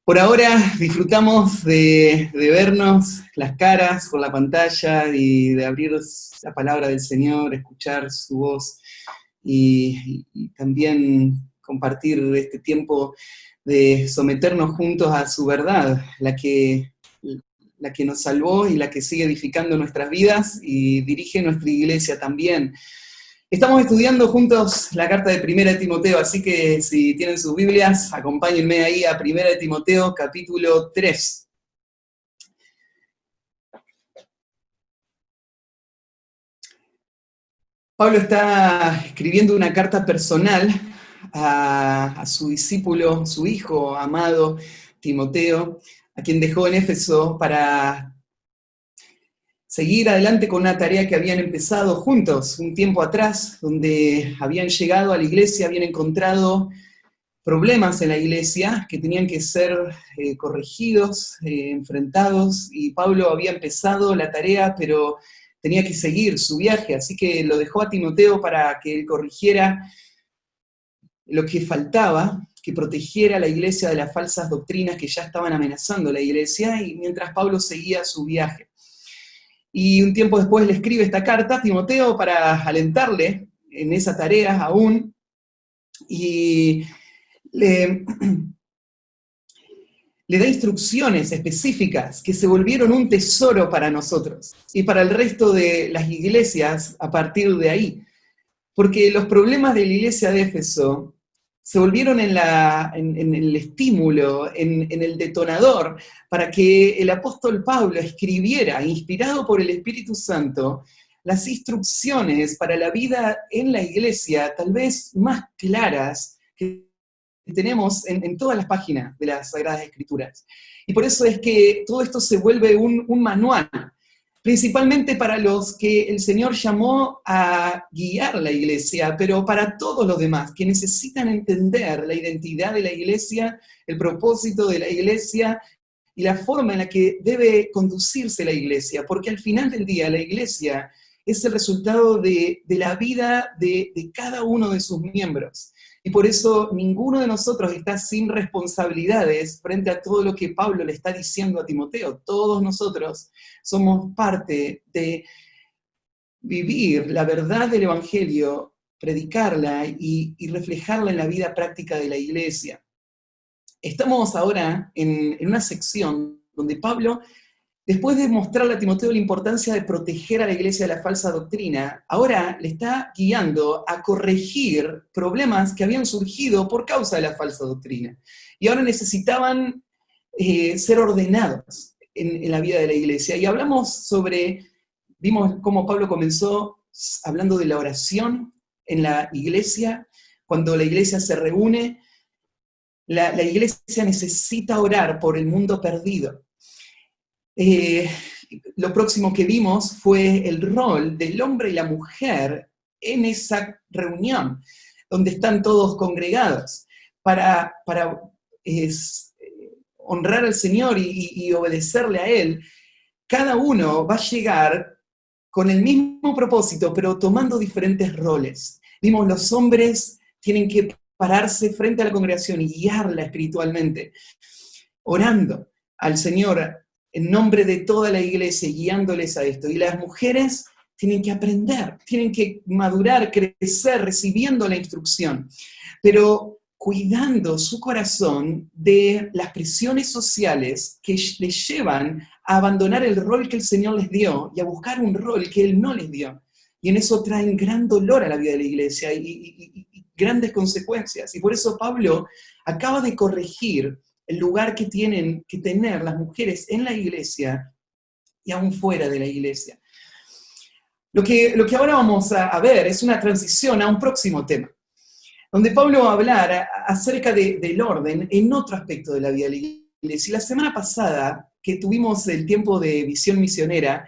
Por ahora disfrutamos de vernos las caras por la pantalla y de abrir la palabra del Señor, escuchar su voz y también compartir este tiempo de someternos juntos a su verdad, la que nos salvó y la que sigue edificando nuestras vidas y dirige nuestra iglesia también. Estamos estudiando juntos la carta de Primera de Timoteo, así que si tienen sus Biblias, acompáñenme ahí a Primera de Timoteo, capítulo 3. Pablo está escribiendo una carta personal a su discípulo, su hijo amado, Timoteo, a quien dejó en Éfeso para seguir adelante con una tarea que habían empezado juntos un tiempo atrás, donde habían llegado a la iglesia, habían encontrado problemas en la iglesia que tenían que ser corregidos, enfrentados, y Pablo había empezado la tarea, pero tenía que seguir su viaje, así que lo dejó a Timoteo para que él corrigiera lo que faltaba, que protegiera a la iglesia de las falsas doctrinas que ya estaban amenazando la iglesia, y mientras Pablo seguía su viaje. Y un tiempo después le escribe esta carta a Timoteo para alentarle en esa tarea aún, y le da instrucciones específicas que se volvieron un tesoro para nosotros y para el resto de las iglesias a partir de ahí. Porque los problemas de la iglesia de Éfeso se volvieron en el estímulo, en el detonador, para que el apóstol Pablo escribiera, inspirado por el Espíritu Santo, las instrucciones para la vida en la iglesia, tal vez más claras que tenemos en todas las páginas de las Sagradas Escrituras. Y por eso es que todo esto se vuelve un manual, principalmente para los que el Señor llamó a guiar la iglesia, pero para todos los demás que necesitan entender la identidad de la iglesia, el propósito de la iglesia y la forma en la que debe conducirse la iglesia, porque al final del día la iglesia es el resultado de la vida de cada uno de sus miembros. Y por eso ninguno de nosotros está sin responsabilidades frente a todo lo que Pablo le está diciendo a Timoteo. Todos nosotros somos parte de vivir la verdad del Evangelio, predicarla y reflejarla en la vida práctica de la iglesia. Estamos ahora en una sección donde Pablo, después de mostrarle a Timoteo la importancia de proteger a la iglesia de la falsa doctrina, ahora le está guiando a corregir problemas que habían surgido por causa de la falsa doctrina. Y ahora necesitaban ser ordenados en la vida de la iglesia. Y vimos cómo Pablo comenzó hablando de la oración en la iglesia. Cuando la iglesia se reúne, la iglesia necesita orar por el mundo perdido. Lo próximo que vimos fue el rol del hombre y la mujer en esa reunión, donde están todos congregados, para honrar al Señor y obedecerle a Él. Cada uno va a llegar con el mismo propósito, pero tomando diferentes roles. Vimos, los hombres tienen que pararse frente a la congregación y guiarla espiritualmente, orando al Señor en nombre de toda la iglesia, guiándoles a esto. Y las mujeres tienen que aprender, tienen que madurar, crecer, recibiendo la instrucción, pero cuidando su corazón de las presiones sociales que les llevan a abandonar el rol que el Señor les dio y a buscar un rol que Él no les dio. Y en eso traen gran dolor a la vida de la iglesia y grandes consecuencias. Y por eso Pablo acaba de corregir el lugar que tienen que tener las mujeres en la iglesia y aún fuera de la iglesia. Lo que ahora vamos a ver es una transición a un próximo tema, donde Pablo va a hablar acerca del orden en otro aspecto de la vida de la iglesia. Y la semana pasada, que tuvimos el tiempo de visión misionera,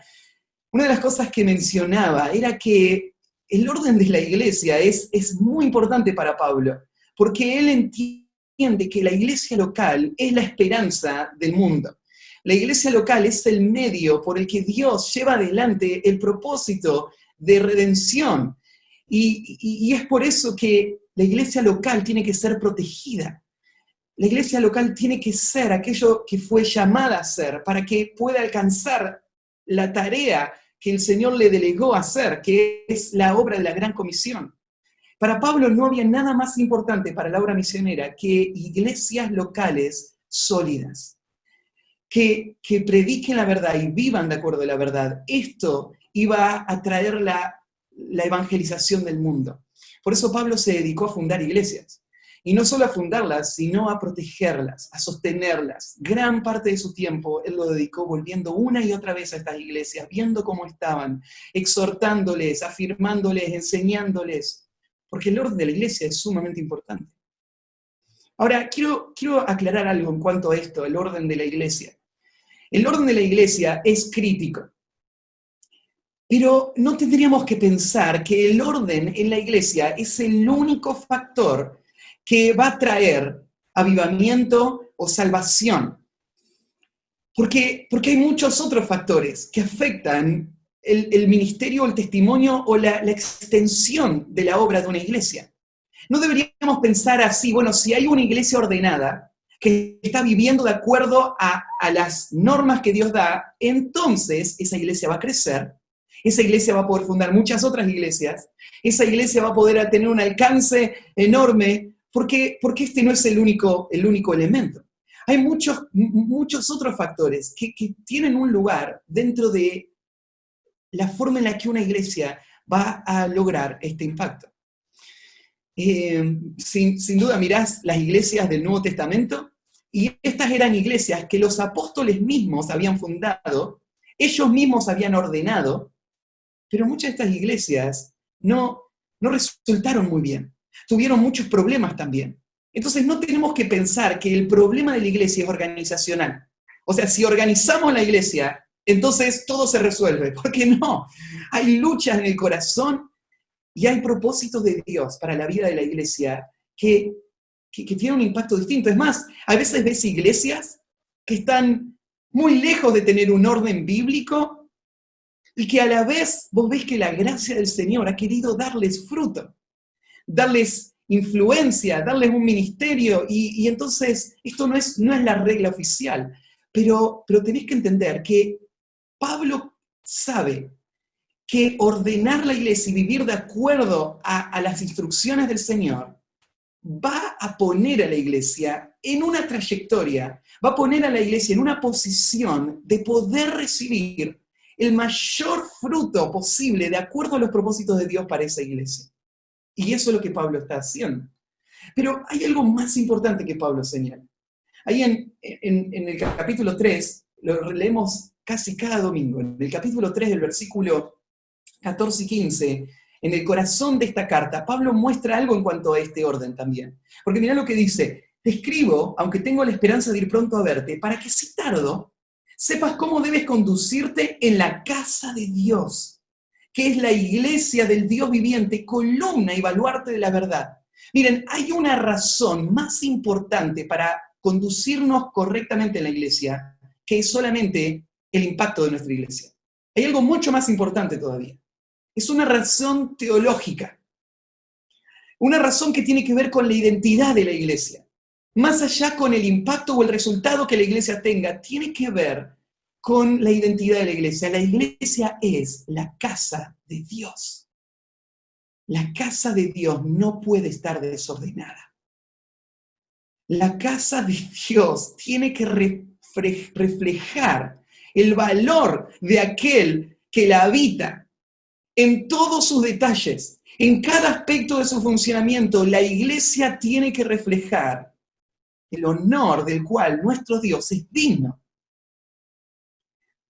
una de las cosas que mencionaba era que el orden de la iglesia es muy importante para Pablo, porque él entiende que la iglesia local es la esperanza del mundo. La iglesia local es el medio por el que Dios lleva adelante el propósito de redención. Y es por eso que la iglesia local tiene que ser protegida. la iglesia local tiene que ser aquello que fue llamada a ser para que pueda alcanzar la tarea que el Señor le delegó a hacer, que es la obra de la Gran Comisión. Para Pablo no había nada más importante para la obra misionera que iglesias locales sólidas, que prediquen la verdad y vivan de acuerdo a la verdad. Esto iba a traer la evangelización del mundo. Por eso Pablo se dedicó a fundar iglesias. Y no solo a fundarlas, sino a protegerlas, a sostenerlas. Gran parte de su tiempo él lo dedicó volviendo una y otra vez a estas iglesias, viendo cómo estaban, exhortándoles, afirmándoles, enseñándoles, porque el orden de la iglesia es sumamente importante. Ahora, quiero aclarar algo en cuanto a esto, el orden de la iglesia. El orden de la iglesia es crítico, pero no tendríamos que pensar que el orden en la iglesia es el único factor que va a traer avivamiento o salvación. Porque hay muchos otros factores que afectan el ministerio, el testimonio o la extensión de la obra de una iglesia. No deberíamos pensar así, bueno, si hay una iglesia ordenada que está viviendo de acuerdo a las normas que Dios da, entonces esa iglesia va a crecer, esa iglesia va a poder fundar muchas otras iglesias, esa iglesia va a poder tener un alcance enorme, porque este no es el único elemento. Hay muchos otros factores que tienen un lugar dentro de la forma en la que una iglesia va a lograr este impacto. Sin duda mirás las iglesias del Nuevo Testamento, y estas eran iglesias que los apóstoles mismos habían fundado, ellos mismos habían ordenado, pero muchas de estas iglesias no resultaron muy bien. Tuvieron muchos problemas también. Entonces no tenemos que pensar que el problema de la iglesia es organizacional. O sea, si organizamos la iglesia, entonces todo se resuelve. Porque no, hay luchas en el corazón y hay propósitos de Dios para la vida de la iglesia que tienen un impacto distinto. Es más, a veces ves iglesias que están muy lejos de tener un orden bíblico y que a la vez vos ves que la gracia del Señor ha querido darles fruto, darles influencia, darles un ministerio, y entonces esto no es la regla oficial, pero tenés que entender que Pablo sabe que ordenar la iglesia y vivir de acuerdo a las instrucciones del Señor va a poner a la iglesia en una trayectoria, va a poner a la iglesia en una posición de poder recibir el mayor fruto posible de acuerdo a los propósitos de Dios para esa iglesia. Y eso es lo que Pablo está haciendo. Pero hay algo más importante que Pablo señala. Ahí en el capítulo 3, lo leemos casi cada domingo, en el capítulo 3 del versículo 14 y 15, en el corazón de esta carta, Pablo muestra algo en cuanto a este orden también. Porque mirá lo que dice: te escribo, aunque tengo la esperanza de ir pronto a verte, para que si tardo, sepas cómo debes conducirte en la casa de Dios, que es la iglesia del Dios viviente, columna y baluarte de la verdad. Miren, hay una razón más importante para conducirnos correctamente en la iglesia que es solamente el impacto de nuestra iglesia. Hay algo mucho más importante todavía. Es una razón teológica, una razón que tiene que ver con la identidad de la iglesia. Más allá con el impacto o el resultado que la iglesia tenga, tiene que ver con la identidad de la iglesia. La iglesia es la casa de Dios. La casa de Dios no puede estar desordenada. La casa de Dios tiene que reflejar el valor de aquel que la habita en todos sus detalles, en cada aspecto de su funcionamiento. La iglesia tiene que reflejar el honor del cual nuestro Dios es digno.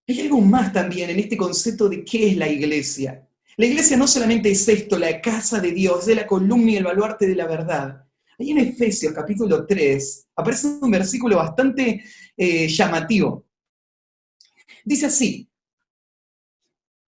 Hay algo más también en este concepto de qué es la iglesia. La iglesia no solamente es esto, la casa de Dios, es la columna y el baluarte de la verdad. Ahí en Efesios capítulo 3 aparece un versículo bastante llamativo. Dice así: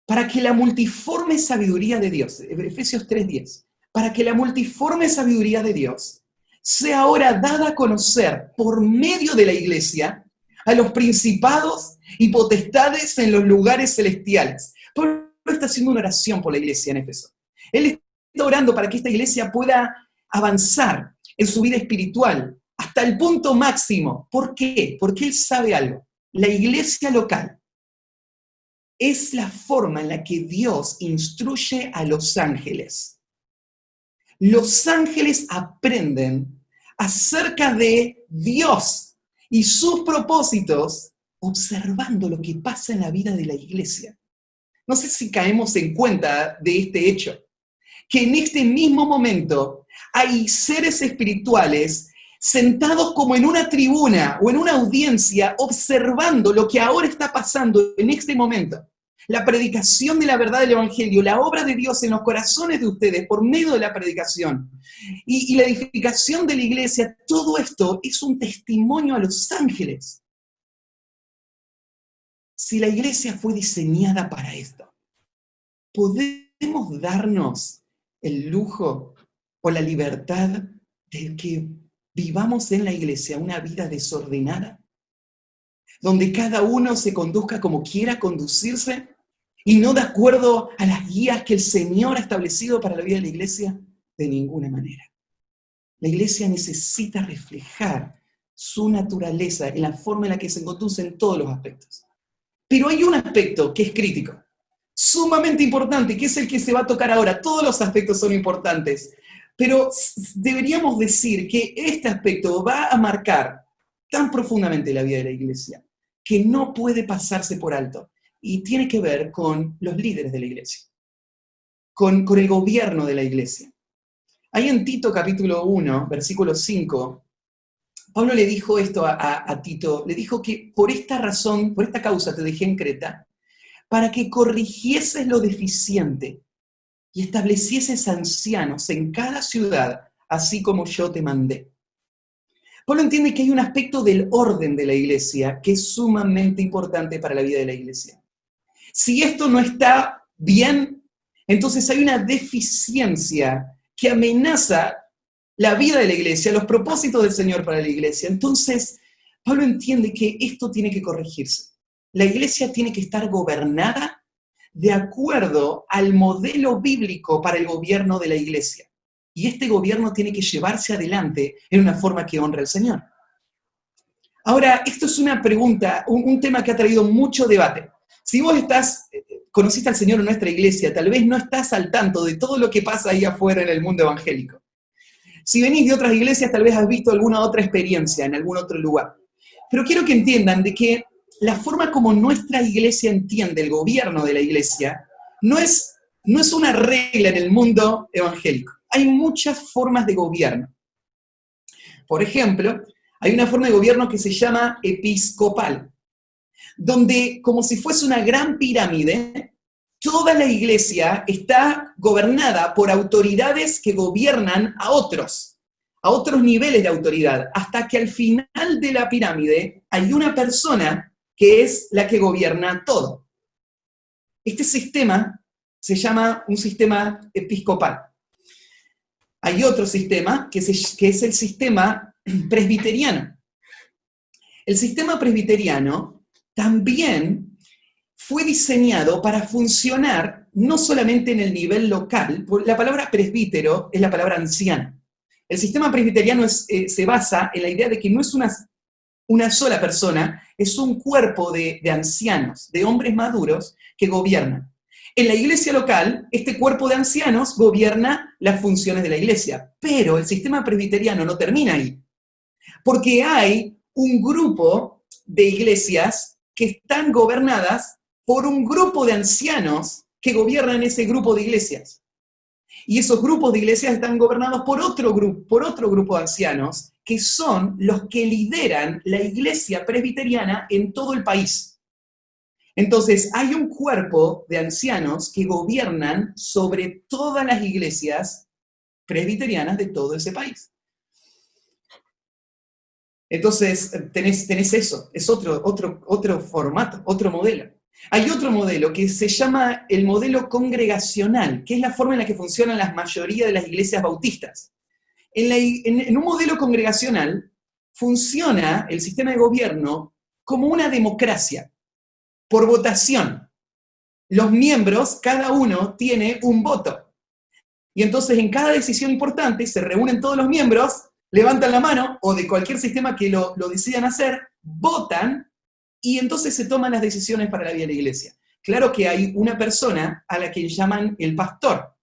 para que la multiforme sabiduría de Dios, Efesios 3:10, para que la multiforme sabiduría de Dios sea ahora dada a conocer por medio de la iglesia a los principados y potestades en los lugares celestiales. Pablo está haciendo una oración por la iglesia en Éfeso. Él está orando para que esta iglesia pueda avanzar en su vida espiritual, hasta el punto máximo. ¿Por qué? Porque él sabe algo. La iglesia local es la forma en la que Dios instruye a los ángeles. Los ángeles aprenden acerca de Dios y sus propósitos observando lo que pasa en la vida de la iglesia. No sé si caemos en cuenta de este hecho, que en este mismo momento hay seres espirituales sentados como en una tribuna o en una audiencia observando lo que ahora está pasando en este momento. La predicación de la verdad del Evangelio, la obra de Dios en los corazones de ustedes por medio de la predicación y la edificación de la iglesia, todo esto es un testimonio a los ángeles. Si la iglesia fue diseñada para esto, ¿podemos darnos el lujo o la libertad de que vivamos en la iglesia una vida desordenada? Donde cada uno se conduzca como quiera conducirse y no de acuerdo a las guías que el Señor ha establecido para la vida de la iglesia, de ninguna manera. La iglesia necesita reflejar su naturaleza en la forma en la que se conduce en todos los aspectos. Pero hay un aspecto que es crítico, sumamente importante, que es el que se va a tocar ahora. Todos los aspectos son importantes, pero deberíamos decir que este aspecto va a marcar tan profundamente la vida de la iglesia que no puede pasarse por alto. Y tiene que ver con los líderes de la iglesia, con el gobierno de la iglesia. Ahí en Tito capítulo 1, versículo 5, Pablo le dijo esto a Tito, le dijo que por esta razón, por esta causa te dejé en Creta, para que corrigieses lo deficiente y establecieses ancianos en cada ciudad, así como yo te mandé. Pablo entiende que hay un aspecto del orden de la iglesia que es sumamente importante para la vida de la iglesia. Si esto no está bien, entonces hay una deficiencia que amenaza la vida de la iglesia, los propósitos del Señor para la iglesia. Entonces, Pablo entiende que esto tiene que corregirse. La iglesia tiene que estar gobernada de acuerdo al modelo bíblico para el gobierno de la iglesia. Y este gobierno tiene que llevarse adelante en una forma que honre al Señor. Ahora, esto es una pregunta, un tema que ha traído mucho debate. Si vos conociste al Señor en nuestra iglesia, tal vez no estás al tanto de todo lo que pasa ahí afuera en el mundo evangélico. Si venís de otras iglesias, tal vez has visto alguna otra experiencia en algún otro lugar. Pero quiero que entiendan de que la forma como nuestra iglesia entiende el gobierno de la iglesia no es una regla en el mundo evangélico. Hay muchas formas de gobierno. Por ejemplo, hay una forma de gobierno que se llama episcopal, donde, como si fuese una gran pirámide, toda la iglesia está gobernada por autoridades que gobiernan a otros niveles de autoridad, hasta que al final de la pirámide hay una persona que es la que gobierna todo. Este sistema se llama un sistema episcopal. Hay otro sistema que es el sistema presbiteriano. El sistema presbiteriano también fue diseñado para funcionar no solamente en el nivel local. La palabra presbítero es la palabra anciano. El sistema presbiteriano se basa en la idea de que no es una sola persona, es un cuerpo de ancianos, de hombres maduros que gobiernan. En la iglesia local, este cuerpo de ancianos gobierna las funciones de la iglesia, pero el sistema presbiteriano no termina ahí, porque hay un grupo de iglesias que están gobernadas por un grupo de ancianos que gobiernan ese grupo de iglesias. Y esos grupos de iglesias están gobernados por otro grupo de ancianos, que son los que lideran la iglesia presbiteriana en todo el país. Entonces, hay un cuerpo de ancianos que gobiernan sobre todas las iglesias presbiterianas de todo ese país. Entonces, tenés eso, es otro formato, otro modelo. Hay otro modelo que se llama el modelo congregacional, que es la forma en la que funcionan la mayoría de las iglesias bautistas. En un modelo congregacional funciona el sistema de gobierno como una democracia, por votación. Los miembros, cada uno tiene un voto. Y entonces en cada decisión importante se reúnen todos los miembros levantan la mano, o de cualquier sistema que lo decidan hacer, votan, y entonces se toman las decisiones para la vida de la iglesia. Claro que hay una persona a la que llaman el pastor,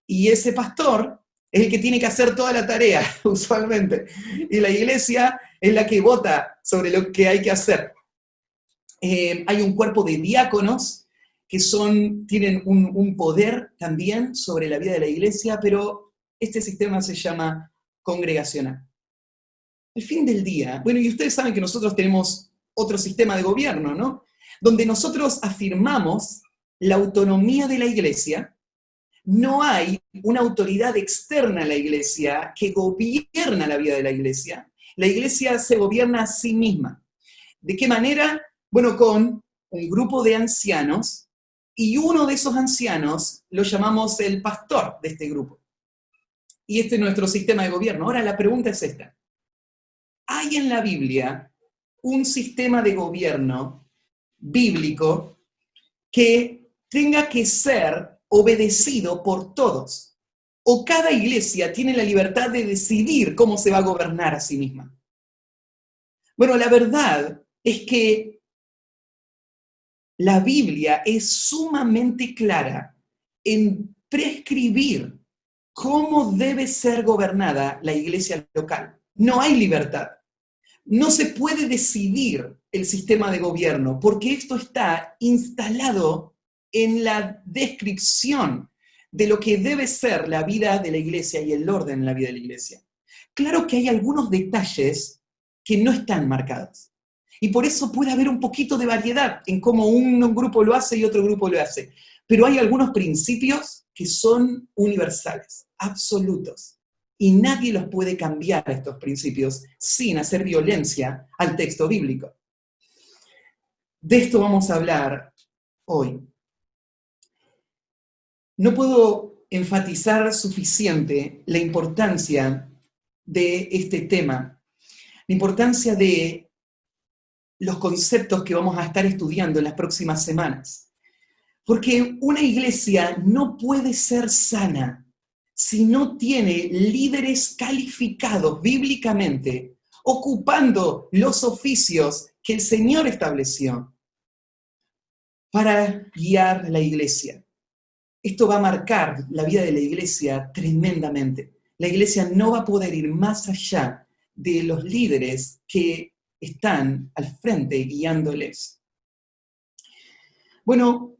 y ese pastor es el que tiene que hacer toda la tarea, usualmente, y la iglesia es la que vota sobre lo que hay que hacer. Hay un cuerpo de diáconos que tienen un poder también sobre la vida de la iglesia, pero este sistema se llama congregacional. Al fin del día, bueno, y ustedes saben que nosotros tenemos otro sistema de gobierno, ¿no? Donde nosotros afirmamos la autonomía de la iglesia. No hay una autoridad externa a la iglesia que gobierna la vida de la iglesia. La iglesia se gobierna a sí misma. ¿De qué manera? Bueno, con un grupo de ancianos, y uno de esos ancianos lo llamamos el pastor de este grupo. Y este es nuestro sistema de gobierno. Ahora la pregunta es esta. ¿Hay en la Biblia un sistema de gobierno bíblico que tenga que ser obedecido por todos? ¿O cada iglesia tiene la libertad de decidir cómo se va a gobernar a sí misma? Bueno, la verdad es que la Biblia es sumamente clara en prescribir cómo debe ser gobernada la iglesia local. No hay libertad. No se puede decidir el sistema de gobierno porque esto está instalado en la descripción de lo que debe ser la vida de la iglesia y el orden en la vida de la iglesia. Claro que hay algunos detalles que no están marcados. Y por eso puede haber un poquito de variedad en cómo un grupo lo hace y otro grupo lo hace. Pero hay algunos principios que son universales, absolutos. Y nadie los puede cambiar a estos principios sin hacer violencia al texto bíblico. De esto vamos a hablar hoy. No puedo enfatizar suficiente la importancia de este tema, la importancia de los conceptos que vamos a estar estudiando en las próximas semanas. Porque una iglesia no puede ser sana si no tiene líderes calificados bíblicamente, ocupando los oficios que el Señor estableció para guiar la iglesia. Esto va a marcar la vida de la iglesia tremendamente. La iglesia no va a poder ir más allá de los líderes que están al frente guiándoles. Bueno,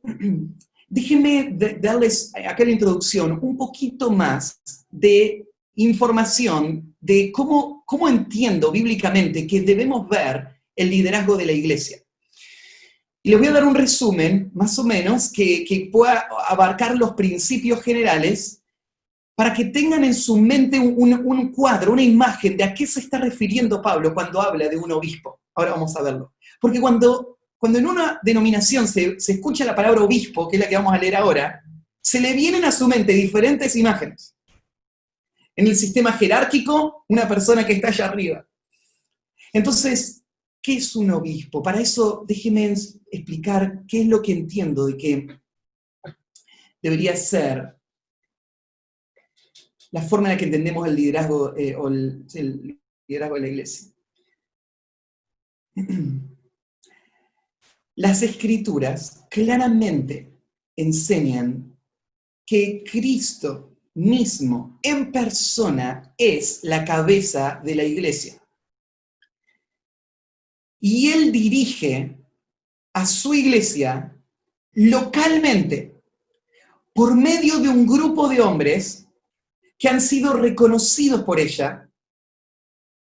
déjenme darles acá en la introducción un poquito más de información de cómo entiendo bíblicamente que debemos ver el liderazgo de la iglesia. Y les voy a dar un resumen, más o menos, que pueda abarcar los principios generales para que tengan en su mente un cuadro, una imagen de a qué se está refiriendo Pablo cuando habla de un obispo. Ahora vamos a verlo. Porque cuando en una denominación se escucha la palabra obispo, que es la que vamos a leer ahora, se le vienen a su mente diferentes imágenes. En el sistema jerárquico, una persona que está allá arriba. Entonces, ¿qué es un obispo? Para eso, déjenme explicar qué es lo que entiendo de que debería ser la forma en la que entendemos el liderazgo, el liderazgo de la iglesia. Las Escrituras claramente enseñan que Cristo mismo, en persona, es la cabeza de la iglesia. Y Él dirige a su iglesia localmente, por medio de un grupo de hombres que han sido reconocidos por ella,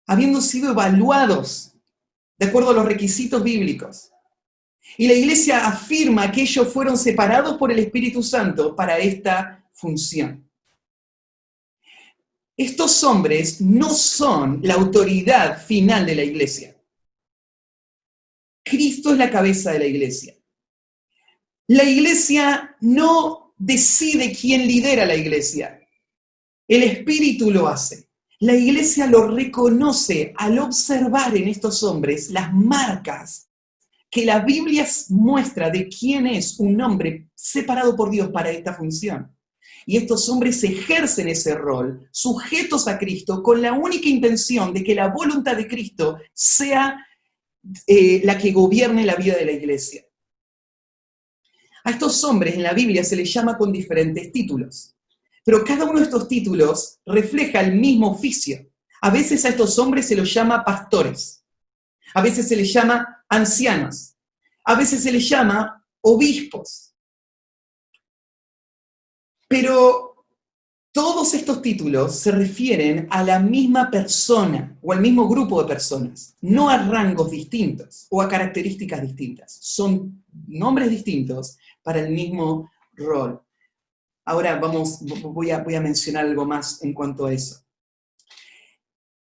habiendo sido evaluados de acuerdo a los requisitos bíblicos. Y la iglesia afirma que ellos fueron separados por el Espíritu Santo para esta función. Estos hombres no son la autoridad final de la iglesia. Cristo es la cabeza de la iglesia. La iglesia no decide quién lidera la iglesia. El Espíritu lo hace. La iglesia lo reconoce al observar en estos hombres las marcas que la Biblia muestra de quién es un hombre separado por Dios para esta función. Y estos hombres ejercen ese rol, sujetos a Cristo, con la única intención de que la voluntad de Cristo sea la que gobierne la vida de la iglesia. A estos hombres en la Biblia se les llama con diferentes títulos, pero cada uno de estos títulos refleja el mismo oficio. A veces a estos hombres se los llama pastores, a veces se les llama ancianos, a veces se les llama obispos. Pero todos estos títulos se refieren a la misma persona o al mismo grupo de personas, no a rangos distintos o a características distintas. Son nombres distintos para el mismo rol. Ahora voy a mencionar algo más en cuanto a eso.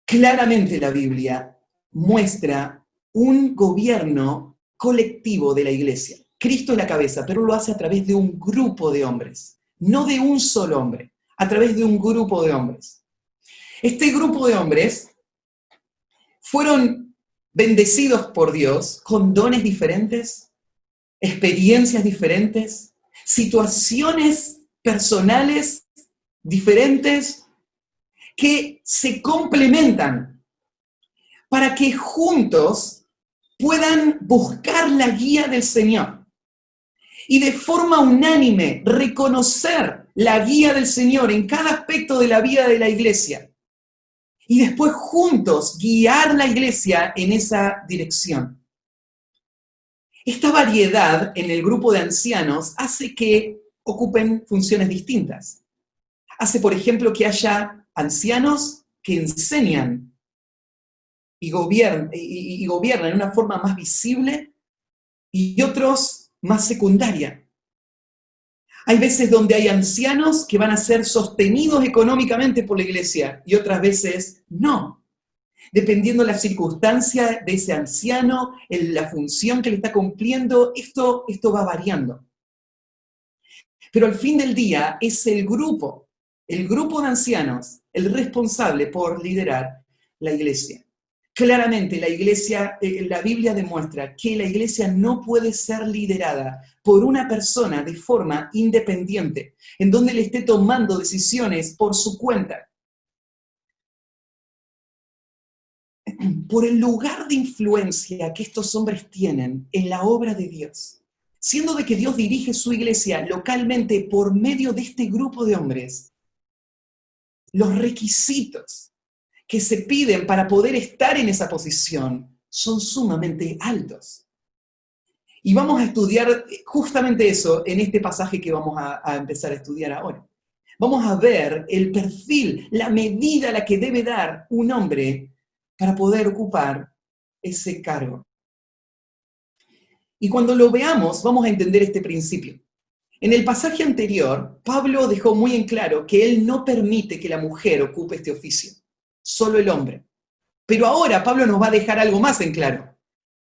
Claramente la Biblia muestra un gobierno colectivo de la iglesia. Cristo es la cabeza, pero lo hace a través de un grupo de hombres, no de un solo hombre, a través de un grupo de hombres. Este grupo de hombres fueron bendecidos por Dios con dones diferentes, experiencias diferentes, situaciones personales diferentes que se complementan para que juntos puedan buscar la guía del Señor y de forma unánime reconocer la guía del Señor en cada aspecto de la vida de la iglesia y después juntos guiar la iglesia en esa dirección. Esta variedad en el grupo de ancianos hace que ocupen funciones distintas. Hace, por ejemplo, que haya ancianos que enseñan y gobiernan de una forma más visible y otros más secundaria. Hay veces donde hay ancianos que van a ser sostenidos económicamente por la iglesia y otras veces no. Dependiendo de la circunstancia de ese anciano, en la función que le está cumpliendo, esto va variando. Pero al fin del día es el grupo de ancianos, el responsable por liderar la iglesia. Claramente la Biblia demuestra que la iglesia no puede ser liderada por una persona de forma independiente, en donde le esté tomando decisiones por su cuenta. Por el lugar de influencia que estos hombres tienen en la obra de Dios, siendo de que Dios dirige su iglesia localmente por medio de este grupo de hombres, los requisitos que se piden para poder estar en esa posición son sumamente altos. Y vamos a estudiar justamente eso en este pasaje que vamos a empezar a estudiar ahora. Vamos a ver el perfil, la medida a la que debe dar un hombre para poder ocupar ese cargo. Y cuando lo veamos, vamos a entender este principio. En el pasaje anterior, Pablo dejó muy en claro que él no permite que la mujer ocupe este oficio, solo el hombre. Pero ahora Pablo nos va a dejar algo más en claro.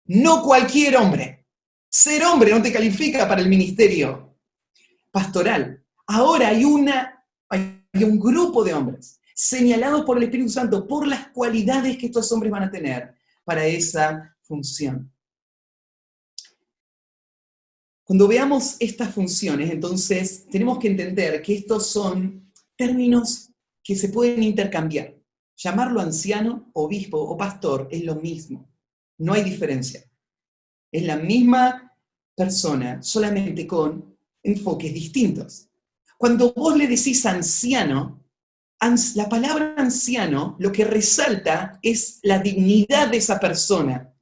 No cualquier hombre. Ser hombre no te califica para el ministerio pastoral. Ahora hay un grupo de hombres señalados por el Espíritu Santo por las cualidades que estos hombres van a tener para esa función. Cuando veamos estas funciones, entonces, tenemos que entender que estos son términos que se pueden intercambiar. Llamarlo anciano, obispo o pastor es lo mismo. No hay diferencia. Es la misma persona, solamente con enfoques distintos. Cuando vos le decís anciano, la palabra anciano lo que resalta es la dignidad de esa persona,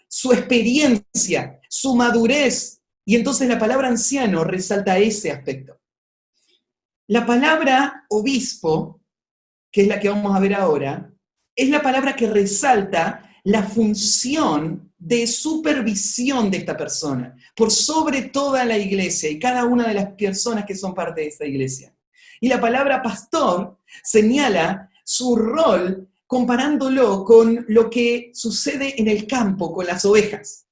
su experiencia, su madurez. Y entonces la palabra anciano resalta ese aspecto. La palabra obispo, que es la que vamos a ver ahora, es la palabra que resalta la función de supervisión de esta persona, por sobre toda la iglesia y cada una de las personas que son parte de esta iglesia. Y la palabra pastor señala su rol comparándolo con lo que sucede en el campo con las ovejas.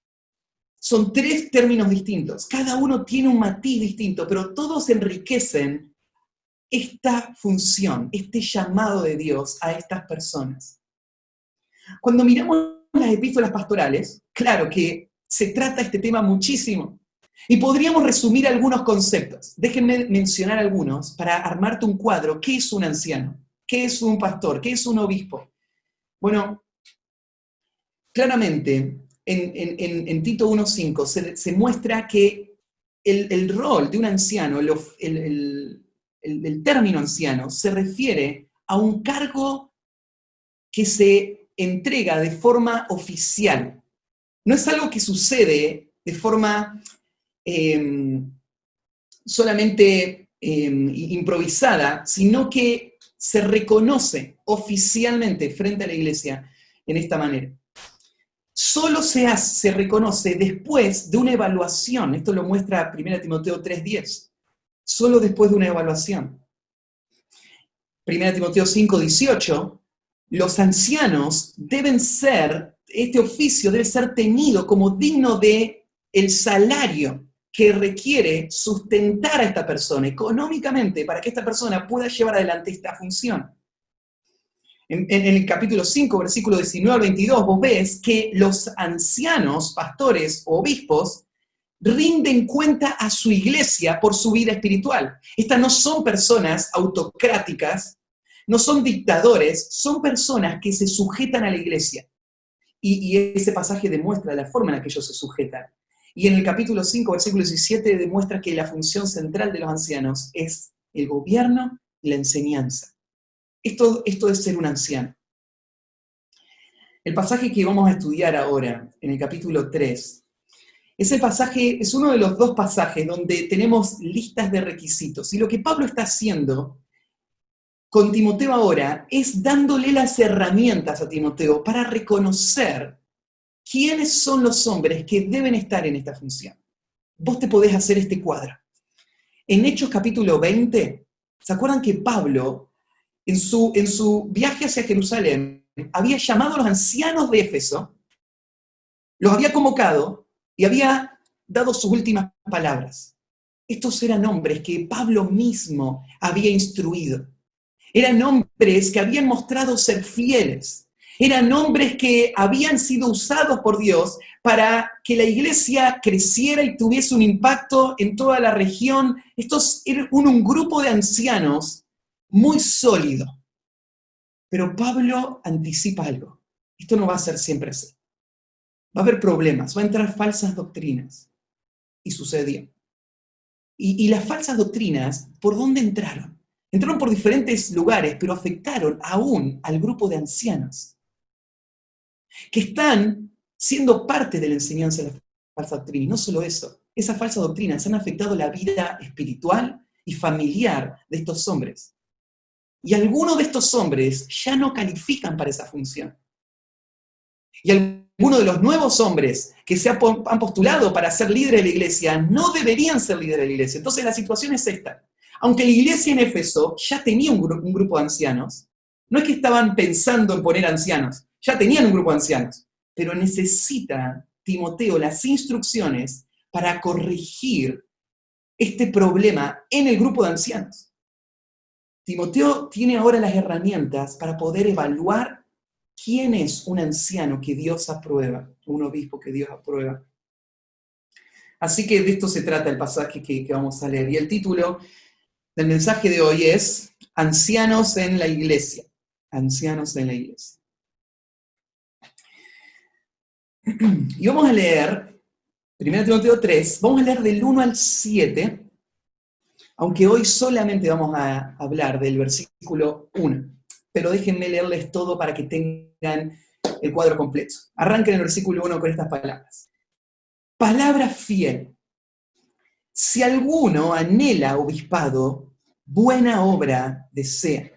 Son tres términos distintos, cada uno tiene un matiz distinto, pero todos enriquecen esta función, este llamado de Dios a estas personas. Cuando miramos las epístolas pastorales, claro que se trata este tema muchísimo. Y podríamos resumir algunos conceptos. Déjenme mencionar algunos para armarte un cuadro. ¿Qué es un anciano? ¿Qué es un pastor? ¿Qué es un obispo? Bueno, claramente, en Tito 1.5 se muestra que el rol de un anciano, el término anciano, se refiere a un cargo que se entrega de forma oficial. No es algo que sucede de forma solamente improvisada, sino que se reconoce oficialmente frente a la iglesia en esta manera. Solo se reconoce después de una evaluación. Esto lo muestra 1 Timoteo 3.10. Solo después de una evaluación. 1 Timoteo 5.18. Los ancianos deben ser, este oficio debe ser tenido como digno de el salario que requiere sustentar a esta persona económicamente para que esta persona pueda llevar adelante esta función. En el capítulo 5, versículo 19 al 22, vos ves que los ancianos, pastores o obispos, rinden cuenta a su iglesia por su vida espiritual. Estas no son personas autocráticas, no son dictadores, son personas que se sujetan a la iglesia. Y ese pasaje demuestra la forma en la que ellos se sujetan. Y en el capítulo 5, versículo 17, demuestra que la función central de los ancianos es el gobierno y la enseñanza. Esto es ser un anciano. El pasaje que vamos a estudiar ahora, en el capítulo 3, ese pasaje es uno de los dos pasajes donde tenemos listas de requisitos. Y lo que Pablo está haciendo con Timoteo ahora es dándole las herramientas a Timoteo para reconocer quiénes son los hombres que deben estar en esta función. Vos te podés hacer este cuadro. En Hechos capítulo 20, ¿se acuerdan que Pablo, en su viaje hacia Jerusalén, había llamado a los ancianos de Éfeso, los había convocado y había dado sus últimas palabras? Estos eran hombres que Pablo mismo había instruido. Eran hombres que habían mostrado ser fieles. Eran hombres que habían sido usados por Dios para que la iglesia creciera y tuviese un impacto en toda la región. Estos eran un grupo de ancianos muy sólido. Pero Pablo anticipa algo. Esto no va a ser siempre así. Va a haber problemas, va a entrar falsas doctrinas. Y sucedió. Y las falsas doctrinas, ¿por dónde entraron? Entraron por diferentes lugares, pero afectaron aún al grupo de ancianos, que están siendo parte de la enseñanza de la falsa doctrina. Y no solo eso, esas falsas doctrinas han afectado la vida espiritual y familiar de estos hombres. Y algunos de estos hombres ya no califican para esa función. Y algunos de los nuevos hombres que se han postulado para ser líderes de la iglesia no deberían ser líderes de la iglesia. Entonces la situación es esta. Aunque la iglesia en Éfeso ya tenía un grupo de ancianos, no es que estaban pensando en poner ancianos, ya tenían un grupo de ancianos, pero necesita Timoteo las instrucciones para corregir este problema en el grupo de ancianos. Timoteo tiene ahora las herramientas para poder evaluar quién es un anciano que Dios aprueba, un obispo que Dios aprueba. Así que de esto se trata el pasaje que vamos a leer. Y el título del mensaje de hoy es Ancianos en la Iglesia. Ancianos en la Iglesia. Y vamos a leer 1 Timoteo 3, vamos a leer del 1 al 7, aunque hoy solamente vamos a hablar del versículo 1. Pero déjenme leerles todo para que tengan el cuadro completo. Arranquen el versículo 1 con estas palabras. Palabra fiel. Si alguno anhela obispado, buena obra desea.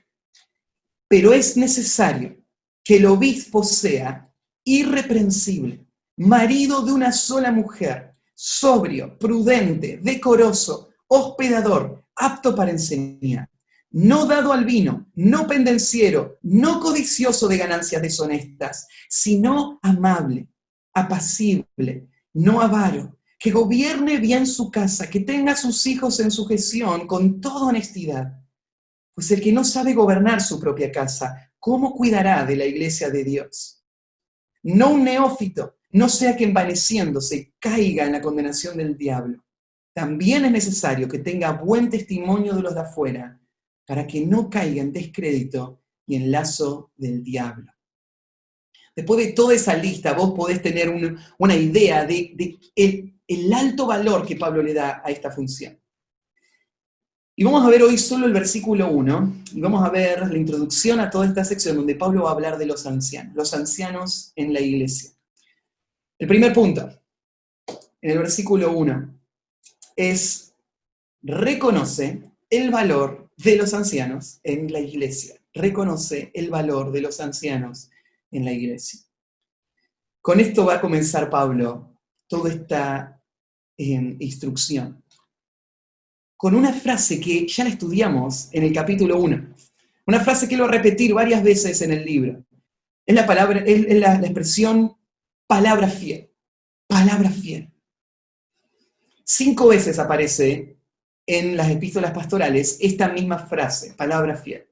Pero es necesario que el obispo sea irreprensible, marido de una sola mujer, sobrio, prudente, decoroso, hospedador, apto para enseñar, no dado al vino, no pendenciero, no codicioso de ganancias deshonestas, sino amable, apacible, no avaro, que gobierne bien su casa, que tenga a sus hijos en sujeción con toda honestidad. Pues el que no sabe gobernar su propia casa, ¿cómo cuidará de la iglesia de Dios? No un neófito, no sea que envaneciéndose caiga en la condenación del diablo. también es necesario que tenga buen testimonio de los de afuera, para que no caiga en descrédito y en lazo del diablo. Después de toda esa lista, vos podés tener una idea de el alto valor que Pablo le da a esta función. Y vamos a ver hoy solo el versículo 1, y vamos a ver la introducción a toda esta sección donde Pablo va a hablar de los ancianos en la iglesia. El primer punto, en el versículo 1, es reconoce el valor de los ancianos en la iglesia. Reconoce el valor de los ancianos en la iglesia. Con esto va a comenzar Pablo toda esta instrucción. Con una frase que ya la estudiamos en el capítulo 1. Una frase que él va a repetir varias veces en el libro. Es la expresión palabra fiel. Palabra fiel. 5 veces aparece en las epístolas pastorales esta misma frase, palabra fiel.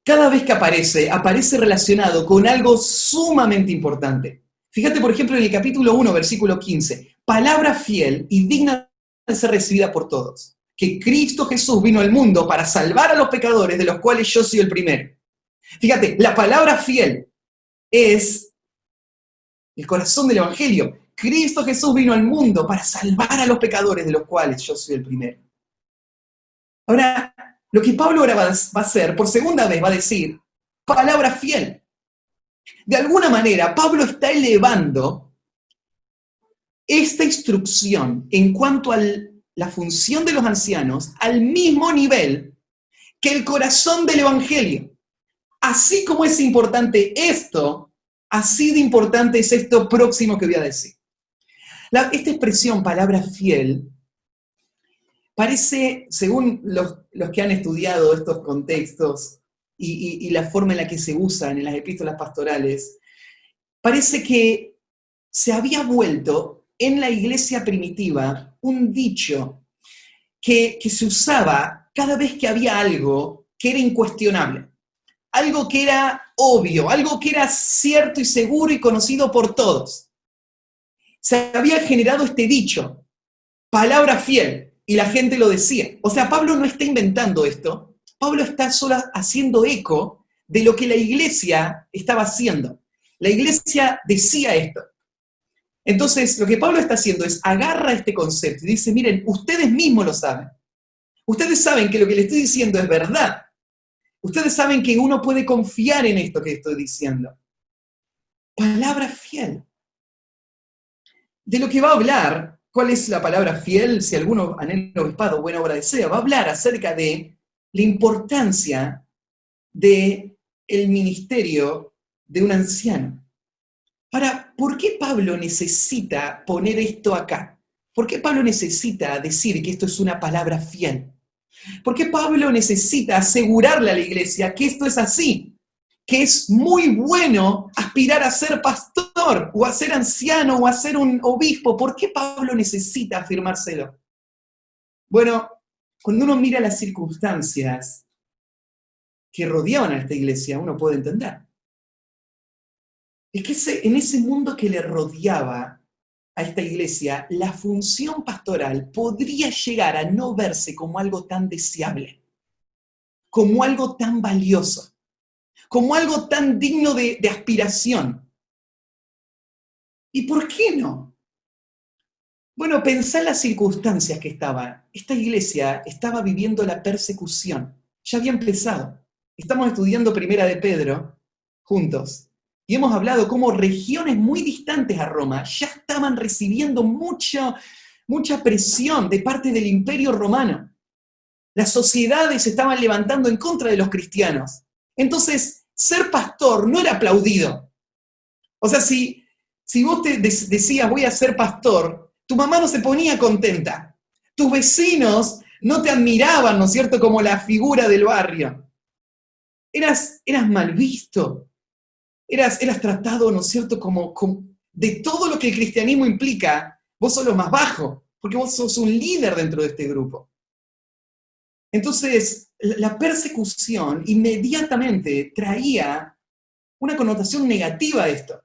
Cada vez que aparece relacionado con algo sumamente importante. Fíjate, por ejemplo, en el capítulo 1, versículo 15. Palabra fiel y digna de ser recibida por todos. Que Cristo Jesús vino al mundo para salvar a los pecadores, de los cuales yo soy el primero. Fíjate, la palabra fiel es el corazón del Evangelio. Cristo Jesús vino al mundo para salvar a los pecadores, de los cuales yo soy el primero. Ahora, lo que Pablo ahora va a hacer, por segunda vez va a decir, palabra fiel. De alguna manera, Pablo está elevando esta instrucción en cuanto a la función de los ancianos al mismo nivel que el corazón del Evangelio. Así como es importante esto, así de importante es esto próximo que voy a decir. Esta expresión, palabra fiel, parece, según los que han estudiado estos contextos y la forma en la que se usan en las epístolas pastorales, parece que se había vuelto en la iglesia primitiva un dicho que se usaba cada vez que había algo que era incuestionable, algo que era obvio, algo que era cierto y seguro y conocido por todos. Se había generado este dicho, palabra fiel, y la gente lo decía. O sea, Pablo no está inventando esto, Pablo está solo haciendo eco de lo que la iglesia estaba haciendo. La iglesia decía esto. Entonces, lo que Pablo está haciendo es agarra este concepto y dice, miren, ustedes mismos lo saben. Ustedes saben que lo que le estoy diciendo es verdad. Ustedes saben que uno puede confiar en esto que estoy diciendo. Palabra fiel. De lo que va a hablar, ¿cuál es la palabra fiel? Si alguno anhela obispado, buena obra desea, va a hablar acerca de la importancia del ministerio de un anciano. Ahora, ¿por qué Pablo necesita poner esto acá? ¿Por qué Pablo necesita decir que esto es una palabra fiel? ¿Por qué Pablo necesita asegurarle a la iglesia que esto es así? Que es muy bueno aspirar a ser pastor, o a ser anciano, o a ser un obispo. ¿Por qué Pablo necesita afirmárselo? Bueno, cuando uno mira las circunstancias que rodeaban a esta iglesia, uno puede entender. Es que en ese mundo que le rodeaba a esta iglesia, la función pastoral podría llegar a no verse como algo tan deseable, como algo tan valioso, como algo tan digno de aspiración. ¿Y por qué no? Bueno, pensá en las circunstancias que estaba. Esta iglesia estaba viviendo la persecución. Ya había empezado. Estamos estudiando Primera de Pedro juntos. Y hemos hablado cómo regiones muy distantes a Roma ya estaban recibiendo mucha presión de parte del Imperio Romano. Las sociedades se estaban levantando en contra de los cristianos. Entonces, ser pastor no era aplaudido. O sea, si vos te decías voy a ser pastor, tu mamá no se ponía contenta. Tus vecinos no te admiraban, ¿no es cierto?, como la figura del barrio. Eras mal visto. Eras tratado, ¿no es cierto?, como de todo lo que el cristianismo implica, vos sos lo más bajo, porque vos sos un líder dentro de este grupo. Entonces, la persecución inmediatamente traía una connotación negativa a esto.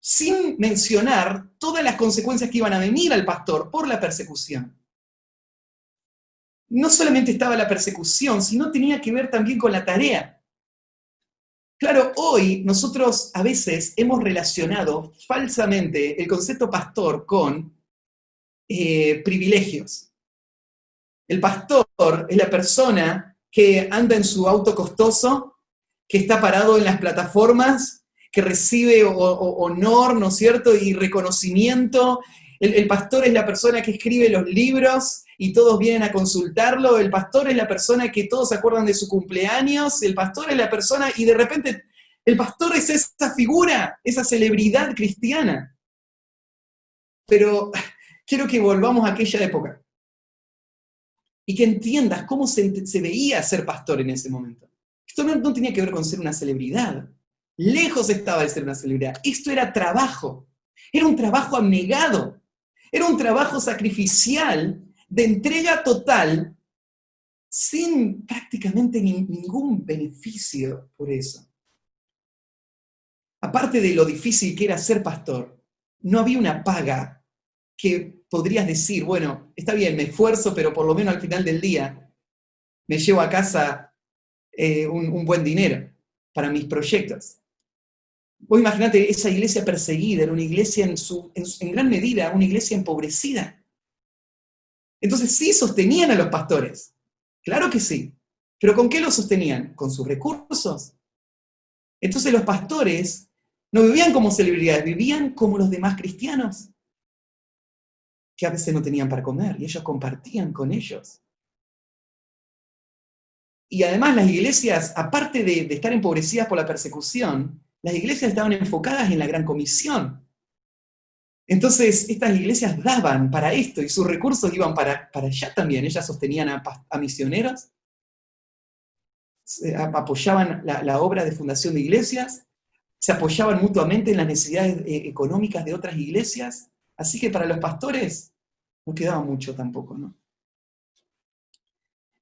sin mencionar todas las consecuencias que iban a venir al pastor por la persecución. No solamente estaba la persecución, sino tenía que ver también con la tarea. Claro, hoy nosotros a veces hemos relacionado falsamente el concepto pastor con privilegios. El pastor es la persona que anda en su auto costoso, que está parado en las plataformas, que recibe honor, ¿no es cierto?, y reconocimiento. El pastor es la persona que escribe los libros y todos vienen a consultarlo. El pastor es la persona que todos se acuerdan de su cumpleaños. El pastor es la persona, y de repente el pastor es esa figura, esa celebridad cristiana. Pero quiero que volvamos a aquella época y que entiendas cómo se veía ser pastor en ese momento. Esto no tenía que ver con ser una celebridad. Lejos estaba de ser una celebridad. Esto era trabajo. Era un trabajo abnegado. Era un trabajo sacrificial de entrega total sin prácticamente ningún beneficio por eso. Aparte de lo difícil que era ser pastor, no había una paga que podrías decir, bueno, está bien, me esfuerzo, pero por lo menos al final del día me llevo a casa un buen dinero para mis proyectos. Vos imaginate esa iglesia perseguida, era una iglesia en gran medida, una iglesia empobrecida. Entonces sí sostenían a los pastores, claro que sí, pero ¿con qué los sostenían? Con sus recursos. Entonces los pastores no vivían como celebridades, vivían como los demás cristianos, que a veces no tenían para comer, y ellos compartían con ellos. Y además las iglesias, aparte de estar empobrecidas por la persecución, las iglesias estaban enfocadas en la gran comisión. Entonces, estas iglesias daban para esto, y sus recursos iban para allá también. Ellas sostenían a misioneros, apoyaban la obra de fundación de iglesias, se apoyaban mutuamente en las necesidades económicas de otras iglesias. Así que para los pastores no quedaba mucho tampoco, ¿no?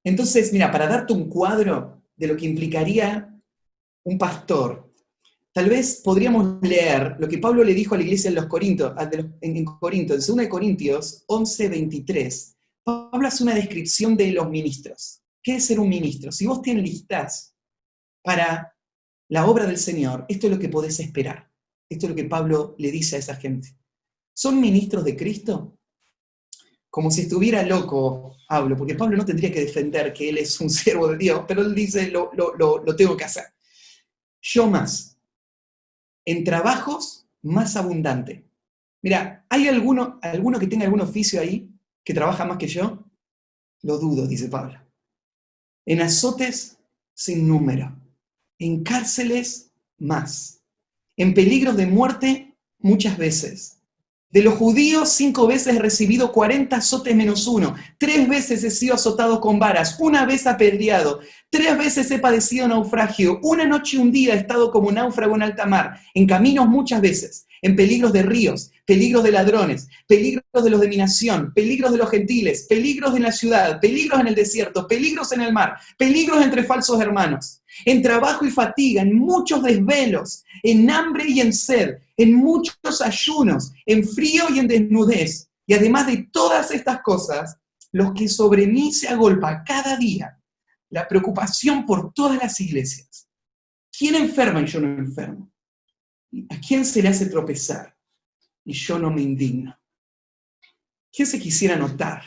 Entonces, mira, para darte un cuadro de lo que implicaría un pastor, tal vez podríamos leer lo que Pablo le dijo a la iglesia en Corinto, en 2 Corintios 11:23. Pablo hace una descripción de los ministros. ¿Qué es ser un ministro? Si vos te enlistás para la obra del Señor, esto es lo que podés esperar. Esto es lo que Pablo le dice a esa gente. ¿Son ministros de Cristo? Como si estuviera loco, Pablo, porque Pablo no tendría que defender que él es un siervo de Dios, pero él dice, lo tengo que hacer. Yo más. En trabajos más abundante. Mira, ¿hay alguno que tenga algún oficio ahí que trabaja más que yo? Lo dudo, dice Pablo. En azotes sin número. En cárceles más. En peligros de muerte muchas veces. De los judíos 5 veces he recibido 40 azotes menos 1. 3 veces he sido azotado con varas. 1 vez apedreado. 3 veces he padecido naufragio. 1 noche y 1 día he estado como náufrago en alta mar. En caminos muchas veces. En peligros de ríos. Peligros de ladrones. Peligros de los de mi nación. Peligros de los gentiles. Peligros en la ciudad. Peligros en el desierto. Peligros en el mar. Peligros entre falsos hermanos. En trabajo y fatiga. En muchos desvelos. En hambre y en sed. En muchos ayunos, en frío y en desnudez. Y además de todas estas cosas, los que sobre mí se agolpa cada día, la preocupación por todas las iglesias. ¿Quién enferma y yo no enfermo? ¿A quién se le hace tropezar y yo no me indigno? ¿Quién se quisiera anotar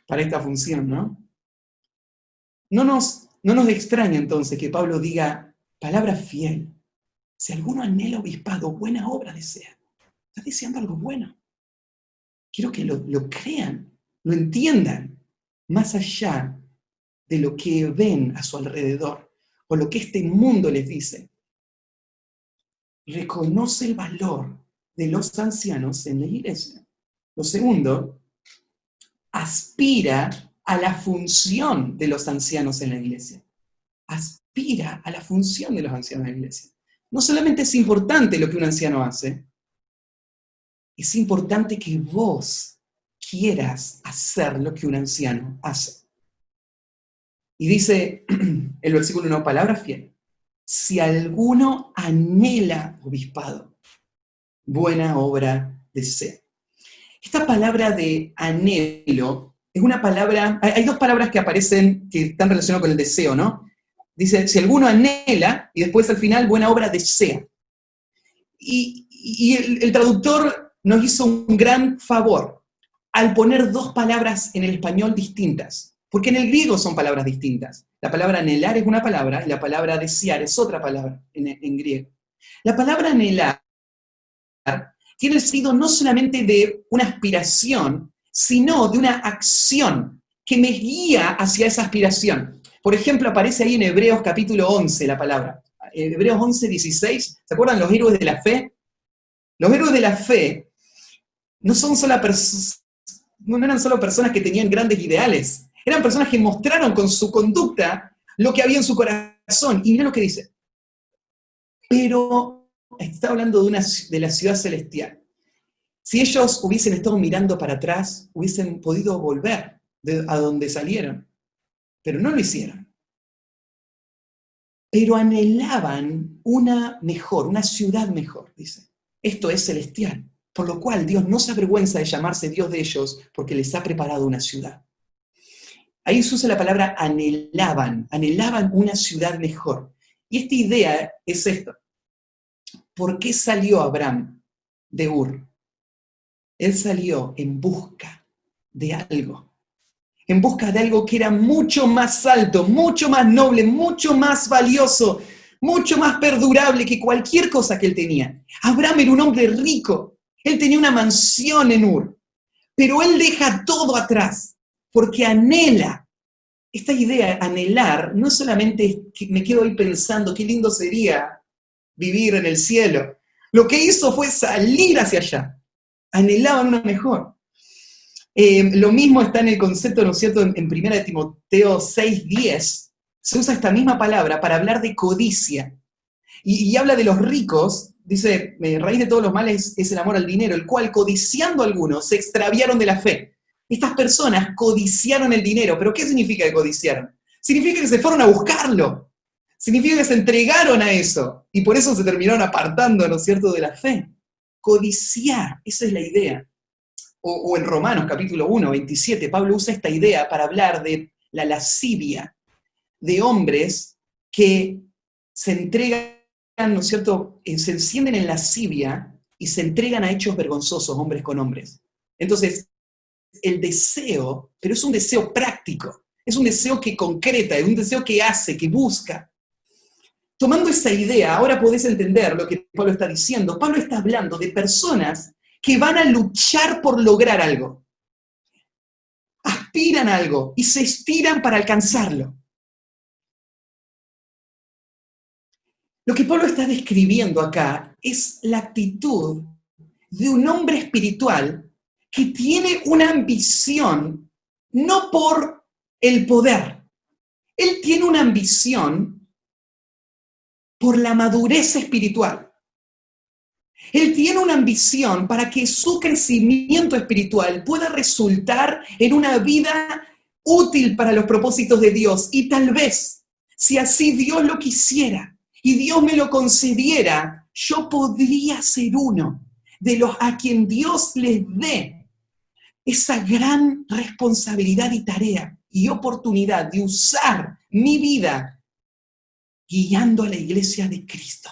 para esta función, no? No nos extraña entonces que Pablo diga, palabra fiel. Si alguno anhela obispado, buena obra desea. Estás deseando algo bueno. Quiero que lo crean, lo entiendan, más allá de lo que ven a su alrededor o lo que este mundo les dice. Reconoce el valor de los ancianos en la iglesia. Lo segundo, aspira a la función de los ancianos en la iglesia. Aspira a la función de los ancianos en la iglesia. No solamente es importante lo que un anciano hace, es importante que vos quieras hacer lo que un anciano hace. Y dice el versículo 1, palabra fiel. Si alguno anhela obispado. buena obra desea. Esta palabra de anhelo es una palabra, hay dos palabras que aparecen que están relacionadas con el deseo, ¿no? Dice, si alguno anhela, y después al final, buena obra desea. Y el traductor nos hizo un gran favor al poner dos palabras en el español distintas, porque en el griego son palabras distintas. La palabra anhelar es una palabra y la palabra desear es otra palabra en griego. La palabra anhelar tiene el sentido no solamente de una aspiración, sino de una acción que me guía hacia esa aspiración. Por ejemplo, aparece ahí en Hebreos capítulo 11 la palabra. Hebreos 11, 16, ¿se acuerdan los héroes de la fe? Los héroes de la fe no eran solo personas que tenían grandes ideales, eran personas que mostraron con su conducta lo que había en su corazón. Y mira lo que dice. Pero está hablando de la ciudad celestial. Si ellos hubiesen estado mirando para atrás, hubiesen podido volver a donde salieron, pero no lo hicieron. Pero anhelaban una mejor, una ciudad mejor, dice. Esto es celestial, por lo cual Dios no se avergüenza de llamarse Dios de ellos porque les ha preparado una ciudad. Ahí se usa la palabra anhelaban una ciudad mejor. Y esta idea es esto. ¿Por qué salió Abraham de Ur? Él salió en busca de algo. En busca de algo que era mucho más alto, mucho más noble, mucho más valioso, mucho más perdurable que cualquier cosa que él tenía. Abraham era un hombre rico. Él tenía una mansión en Ur. Pero él deja todo atrás porque anhela. Esta idea, anhelar, no solamente es que me quedo ahí pensando qué lindo sería vivir en el cielo. Lo que hizo fue salir hacia allá. Anhelaban una mejor. Lo mismo está en el concepto, ¿no es cierto?, en 1 Timoteo 6:10, se usa esta misma palabra para hablar de codicia. Y habla de los ricos, dice, raíz de todos los males es el amor al dinero, el cual, codiciando algunos, se extraviaron de la fe. Estas personas codiciaron el dinero, pero ¿qué significa que codiciaron? Significa que se fueron a buscarlo, significa que se entregaron a eso, y por eso se terminaron apartando, ¿no es cierto?, de la fe. Codiciar, esa es la idea. O en Romanos capítulo 1, 27, Pablo usa esta idea para hablar de la lascivia, de hombres que se entregan, ¿no es cierto?, se encienden en lascivia y se entregan a hechos vergonzosos, hombres con hombres. Entonces, el deseo, pero es un deseo práctico, es un deseo que concreta, es un deseo que hace, que busca. Tomando esa idea, ahora podés entender lo que Pablo está diciendo. Pablo está hablando de personas que van a luchar por lograr algo. Aspiran a algo y se estiran para alcanzarlo. Lo que Pablo está describiendo acá es la actitud de un hombre espiritual que tiene una ambición no por el poder. Él tiene una ambición por la madurez espiritual. Él tiene una ambición para que su crecimiento espiritual pueda resultar en una vida útil para los propósitos de Dios. Y tal vez, si así Dios lo quisiera y Dios me lo concediera, yo podría ser uno de los a quien Dios les dé esa gran responsabilidad y tarea y oportunidad de usar mi vida guiando a la iglesia de Cristo.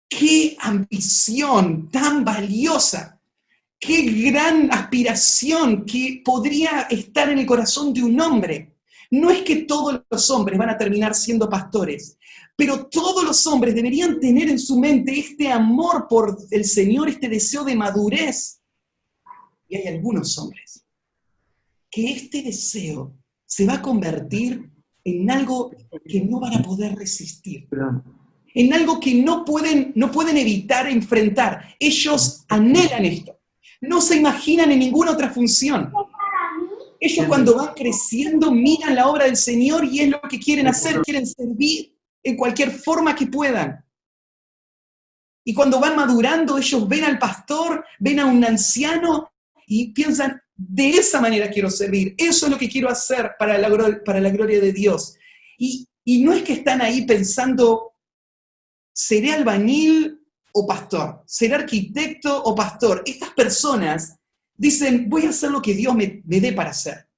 ¡Qué ambición tan valiosa! ¡Qué gran aspiración que podría estar en el corazón de un hombre! No es que todos los hombres van a terminar siendo pastores, pero todos los hombres deberían tener en su mente este amor por el Señor, este deseo de madurez. Y hay algunos hombres que este deseo se va a convertir en algo que no van a poder resistir. En algo que no pueden evitar enfrentar. Ellos anhelan esto. No se imaginan en ninguna otra función. Ellos cuando van creciendo miran la obra del Señor y es lo que quieren hacer, quieren servir en cualquier forma que puedan. Y cuando van madurando, ellos ven al pastor, ven a un anciano y piensan, de esa manera quiero servir, eso es lo que quiero hacer para la gloria de Dios. Y no es que están ahí pensando, ¿seré albañil o pastor, ser arquitecto o pastor. Estas personas dicen, voy a hacer lo que Dios me dé para hacer.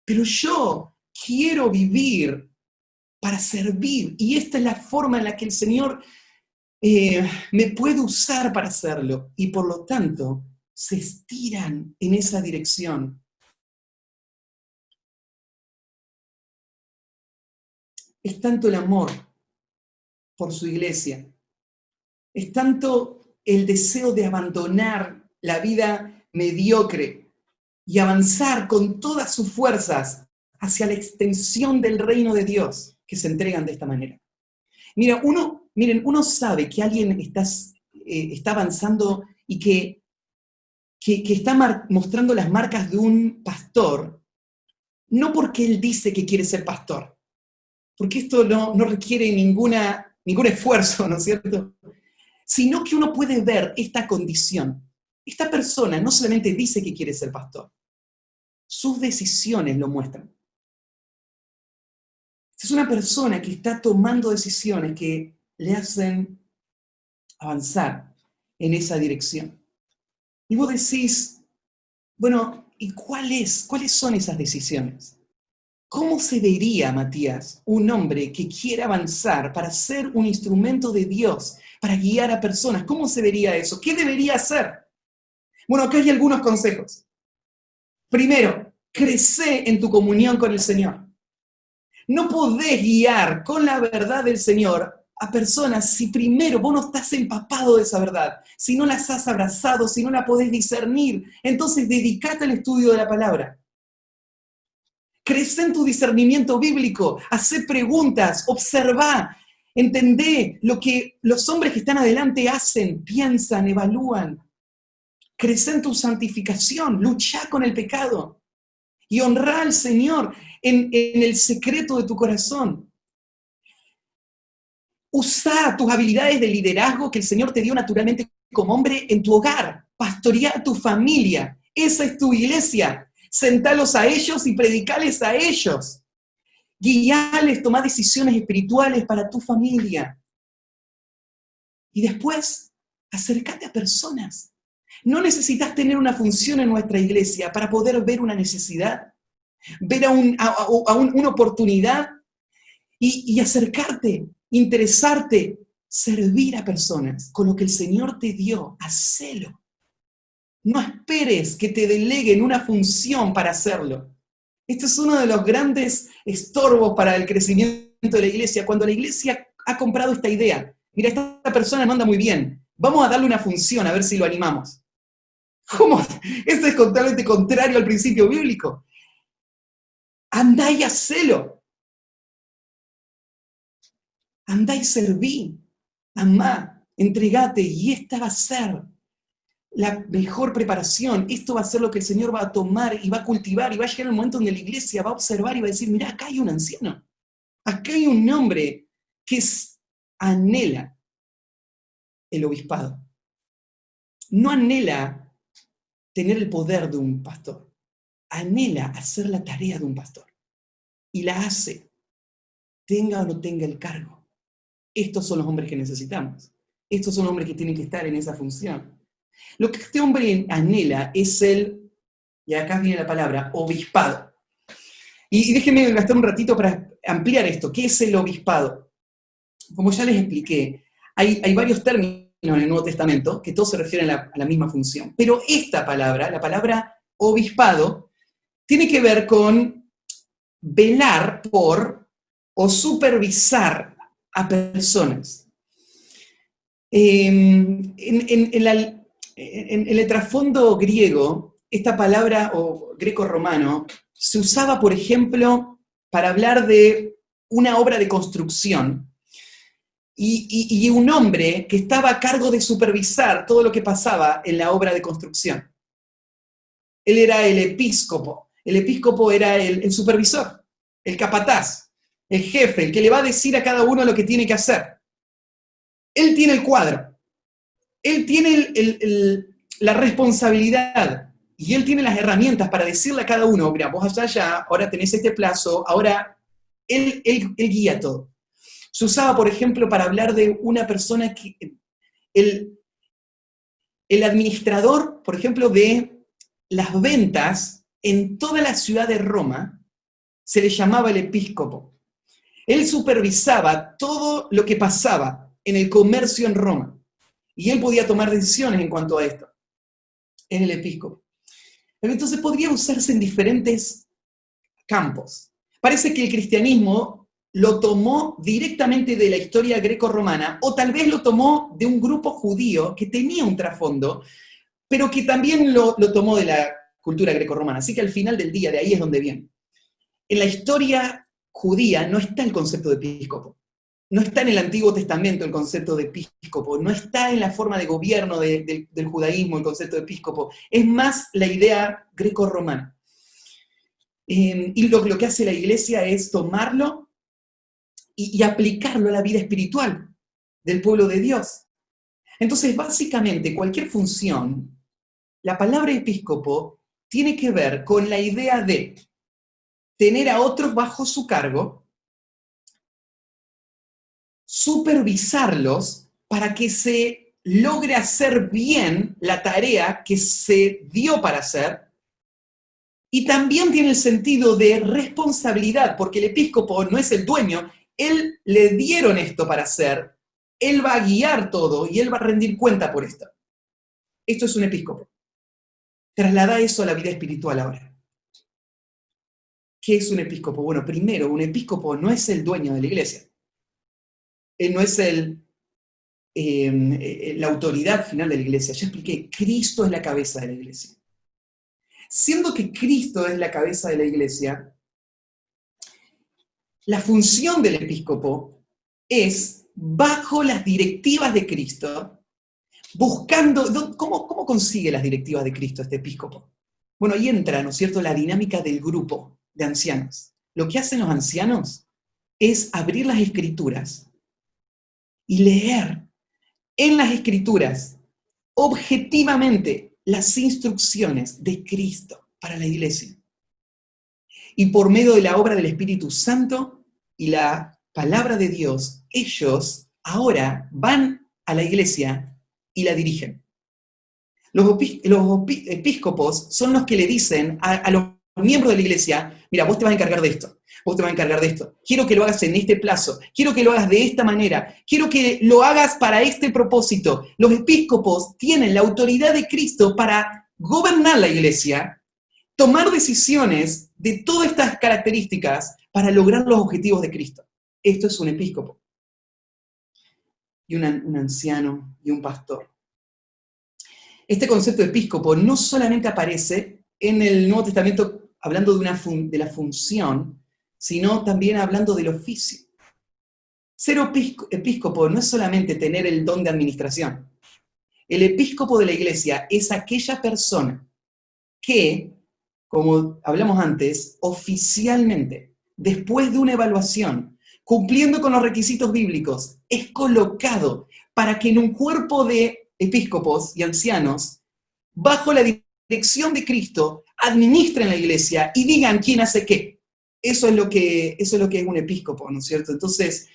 Pero yo quiero vivir para servir. Y esta es la forma en la que el Señor me puede usar para hacerlo. Y por lo tanto, se estiran en esa dirección. Es tanto el amor por su iglesia, es tanto el deseo de abandonar la vida mediocre y avanzar con todas sus fuerzas hacia la extensión del reino de Dios, que se entregan de esta manera. Miren, uno sabe que alguien está avanzando y que está mostrando las marcas de un pastor, no porque él dice que quiere ser pastor, porque esto no requiere ningún esfuerzo, ¿no es cierto? Sino que uno puede ver esta condición. Esta persona no solamente dice que quiere ser pastor, sus decisiones lo muestran. Es una persona que está tomando decisiones que le hacen avanzar en esa dirección. Y vos decís, bueno, ¿y cuáles son esas decisiones? ¿Cómo se vería, Matías, un hombre que quiere avanzar para ser un instrumento de Dios, para guiar a personas? ¿Cómo se vería eso? ¿Qué debería hacer? Bueno, acá hay algunos consejos. Primero, crece en tu comunión con el Señor. No podés guiar con la verdad del Señor a personas si primero vos no estás empapado de esa verdad, si no las has abrazado, si no la podés discernir. Entonces, dedicate al estudio de la palabra. Crece en tu discernimiento bíblico, hacé preguntas, observá, entendé lo que los hombres que están adelante hacen, piensan, evalúan. Crece en tu santificación, lucha con el pecado y honra al Señor en el secreto de tu corazón. Usa tus habilidades de liderazgo que el Señor te dio naturalmente como hombre en tu hogar. Pastorea a tu familia. Esa es tu iglesia. Sentalos a ellos y predicales a ellos. Guíales, tomá decisiones espirituales para tu familia. Y después, acércate a personas. No necesitas tener una función en nuestra iglesia para poder ver una necesidad, ver una oportunidad y acercarte, interesarte, servir a personas con lo que el Señor te dio. Hacelo. No esperes que te deleguen una función para hacerlo. Este es uno de los grandes estorbos para el crecimiento de la iglesia, cuando la iglesia ha comprado esta idea. Mira, esta persona no anda muy bien, vamos a darle una función a ver si lo animamos. ¿Cómo? Esto es totalmente contrario al principio bíblico. Andá y hacelo. Andá y serví. Amá, entregate, y esta va a ser la mejor preparación. Esto va a ser lo que el Señor va a tomar y va a cultivar, y va a llegar el momento donde la iglesia va a observar y va a decir, mira, acá hay un anciano, acá hay un hombre que anhela el obispado. No anhela tener el poder de un pastor, anhela hacer la tarea de un pastor. Y la hace, tenga o no tenga el cargo. Estos son los hombres que necesitamos. Estos son los hombres que tienen que estar en esa función. Lo que este hombre anhela es y acá viene la palabra, obispado. Y déjenme gastar un ratito para ampliar esto. ¿Qué es el obispado? Como ya les expliqué, hay varios términos en el Nuevo Testamento que todos se refieren a la misma función. Pero esta palabra, la palabra obispado, tiene que ver con velar por o supervisar a personas. En el trasfondo griego, esta palabra, o greco-romano, se usaba, por ejemplo, para hablar de una obra de construcción, y un hombre que estaba a cargo de supervisar todo lo que pasaba en la obra de construcción. Él era el episcopo. El episcopo era el supervisor, el capataz, el jefe, el que le va a decir a cada uno lo que tiene que hacer. Él tiene el cuadro. Él tiene la responsabilidad y él tiene las herramientas para decirle a cada uno, mira, vos allá, ahora tenés este plazo, ahora él guía todo. Se usaba, por ejemplo, para hablar de una persona que el administrador, por ejemplo, de las ventas en toda la ciudad de Roma, se le llamaba el episcopo. Él supervisaba todo lo que pasaba en el comercio en Roma. Y él podía tomar decisiones en cuanto a esto. Es el episcopo. Entonces podría usarse en diferentes campos. Parece que el cristianismo lo tomó directamente de la historia greco-romana, o tal vez lo tomó de un grupo judío que tenía un trasfondo, pero que también lo tomó de la cultura greco-romana. Así que al final del día, de ahí es donde viene. En la historia judía no está el concepto de episcopo. No está en el Antiguo Testamento el concepto de episcopo. No está en la forma de gobierno del judaísmo el concepto de episcopo. Es más la idea greco-romana. Y lo que hace la iglesia es tomarlo y aplicarlo a la vida espiritual del pueblo de Dios. Entonces, básicamente, cualquier función, la palabra episcopo tiene que ver con la idea de tener a otros bajo su cargo, supervisarlos para que se logre hacer bien la tarea que se dio para hacer, y también tiene el sentido de responsabilidad, porque el episcopo no es el dueño, él le dieron esto para hacer, él va a guiar todo y él va a rendir cuenta por esto. Esto es un episcopo. Traslada eso a la vida espiritual ahora. ¿Qué es un episcopo? Bueno, primero, un episcopo no es el dueño de la iglesia. Él no es la autoridad final de la iglesia. Ya expliqué, Cristo es la cabeza de la iglesia. Siendo que Cristo es la cabeza de la iglesia, la función del episcopo es, bajo las directivas de Cristo, buscando, ¿cómo consigue las directivas de Cristo este episcopo? Bueno, ahí entra, ¿no es cierto?, la dinámica del grupo de ancianos. Lo que hacen los ancianos es abrir las escrituras y leer en las escrituras objetivamente las instrucciones de Cristo para la iglesia. Y por medio de la obra del Espíritu Santo y la palabra de Dios, ellos ahora van a la iglesia y la dirigen. Los episcopos son los que le dicen a los miembros de la iglesia, mira, vos te vas a encargar de esto, vos te vas a encargar de esto, quiero que lo hagas en este plazo, quiero que lo hagas de esta manera, quiero que lo hagas para este propósito. Los episcopos tienen la autoridad de Cristo para gobernar la iglesia, tomar decisiones de todas estas características para lograr los objetivos de Cristo. Esto es un episcopo. Y un anciano y un pastor. Este concepto de episcopo no solamente aparece en el Nuevo Testamento hablando de la función, sino también hablando del oficio. Ser episcopo no es solamente tener el don de administración. El episcopo de la iglesia es aquella persona que, como hablamos antes, oficialmente, después de una evaluación, cumpliendo con los requisitos bíblicos, es colocado para que en un cuerpo de episcopos y ancianos, bajo la dirección de Cristo, administren la iglesia y digan quién hace qué. Eso es lo que es un episcopo, ¿no es cierto? Entonces,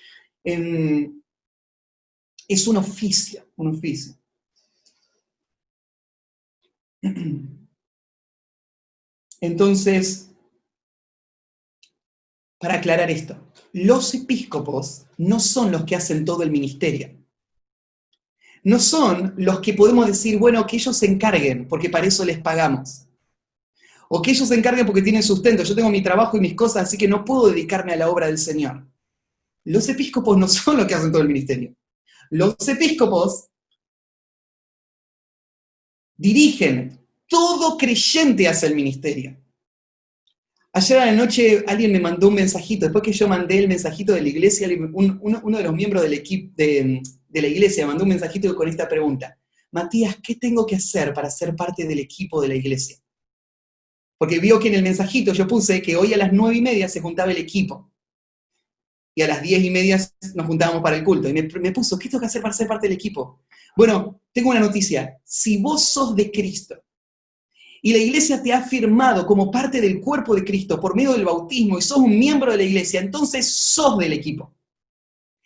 es un oficio, un oficio. Entonces, para aclarar esto, los episcopos no son los que hacen todo el ministerio. No son los que podemos decir, bueno, que ellos se encarguen, porque para eso les pagamos. O que ellos se encarguen porque tienen sustento. Yo tengo mi trabajo y mis cosas, así que no puedo dedicarme a la obra del Señor. Los episcopos no son los que hacen todo el ministerio. Los episcopos dirigen, todo creyente hace el ministerio. Ayer a la noche alguien me mandó un mensajito, después que yo mandé el mensajito de la iglesia, uno de los miembros del equipo de la iglesia mandó un mensajito con esta pregunta: Matías, ¿qué tengo que hacer para ser parte del equipo de la iglesia? Porque vio que en el mensajito yo puse que hoy a las 9:30 se juntaba el equipo. Y a las 10:30 nos juntábamos para el culto. Y me puso, ¿qué tengo que hacer para ser parte del equipo? Bueno, tengo una noticia. Si vos sos de Cristo, y la iglesia te ha firmado como parte del cuerpo de Cristo por medio del bautismo y sos un miembro de la iglesia, entonces sos del equipo.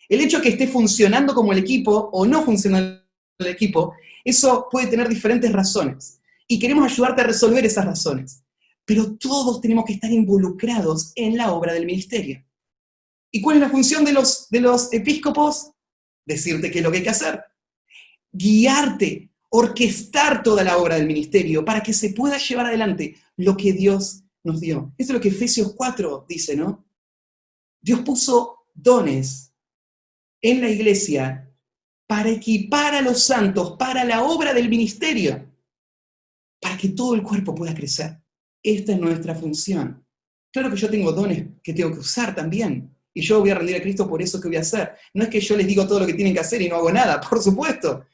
El hecho de que esté funcionando como el equipo o no funcionando el equipo, eso puede tener diferentes razones. Y queremos ayudarte a resolver esas razones. Pero todos tenemos que estar involucrados en la obra del ministerio. ¿Y cuál es la función de los episcopos? Decirte qué es lo que hay que hacer. Guiarte, orquestar toda la obra del ministerio para que se pueda llevar adelante lo que Dios nos dio. Esto es lo que Efesios 4 dice, ¿no? Dios puso dones en la iglesia para equipar a los santos para la obra del ministerio, para que todo el cuerpo pueda crecer. Esta es nuestra función. Claro que yo tengo dones que tengo que usar también, y yo voy a rendir a Cristo por eso que voy a hacer. No es que yo les digo todo lo que tienen que hacer y no hago nada, por supuesto.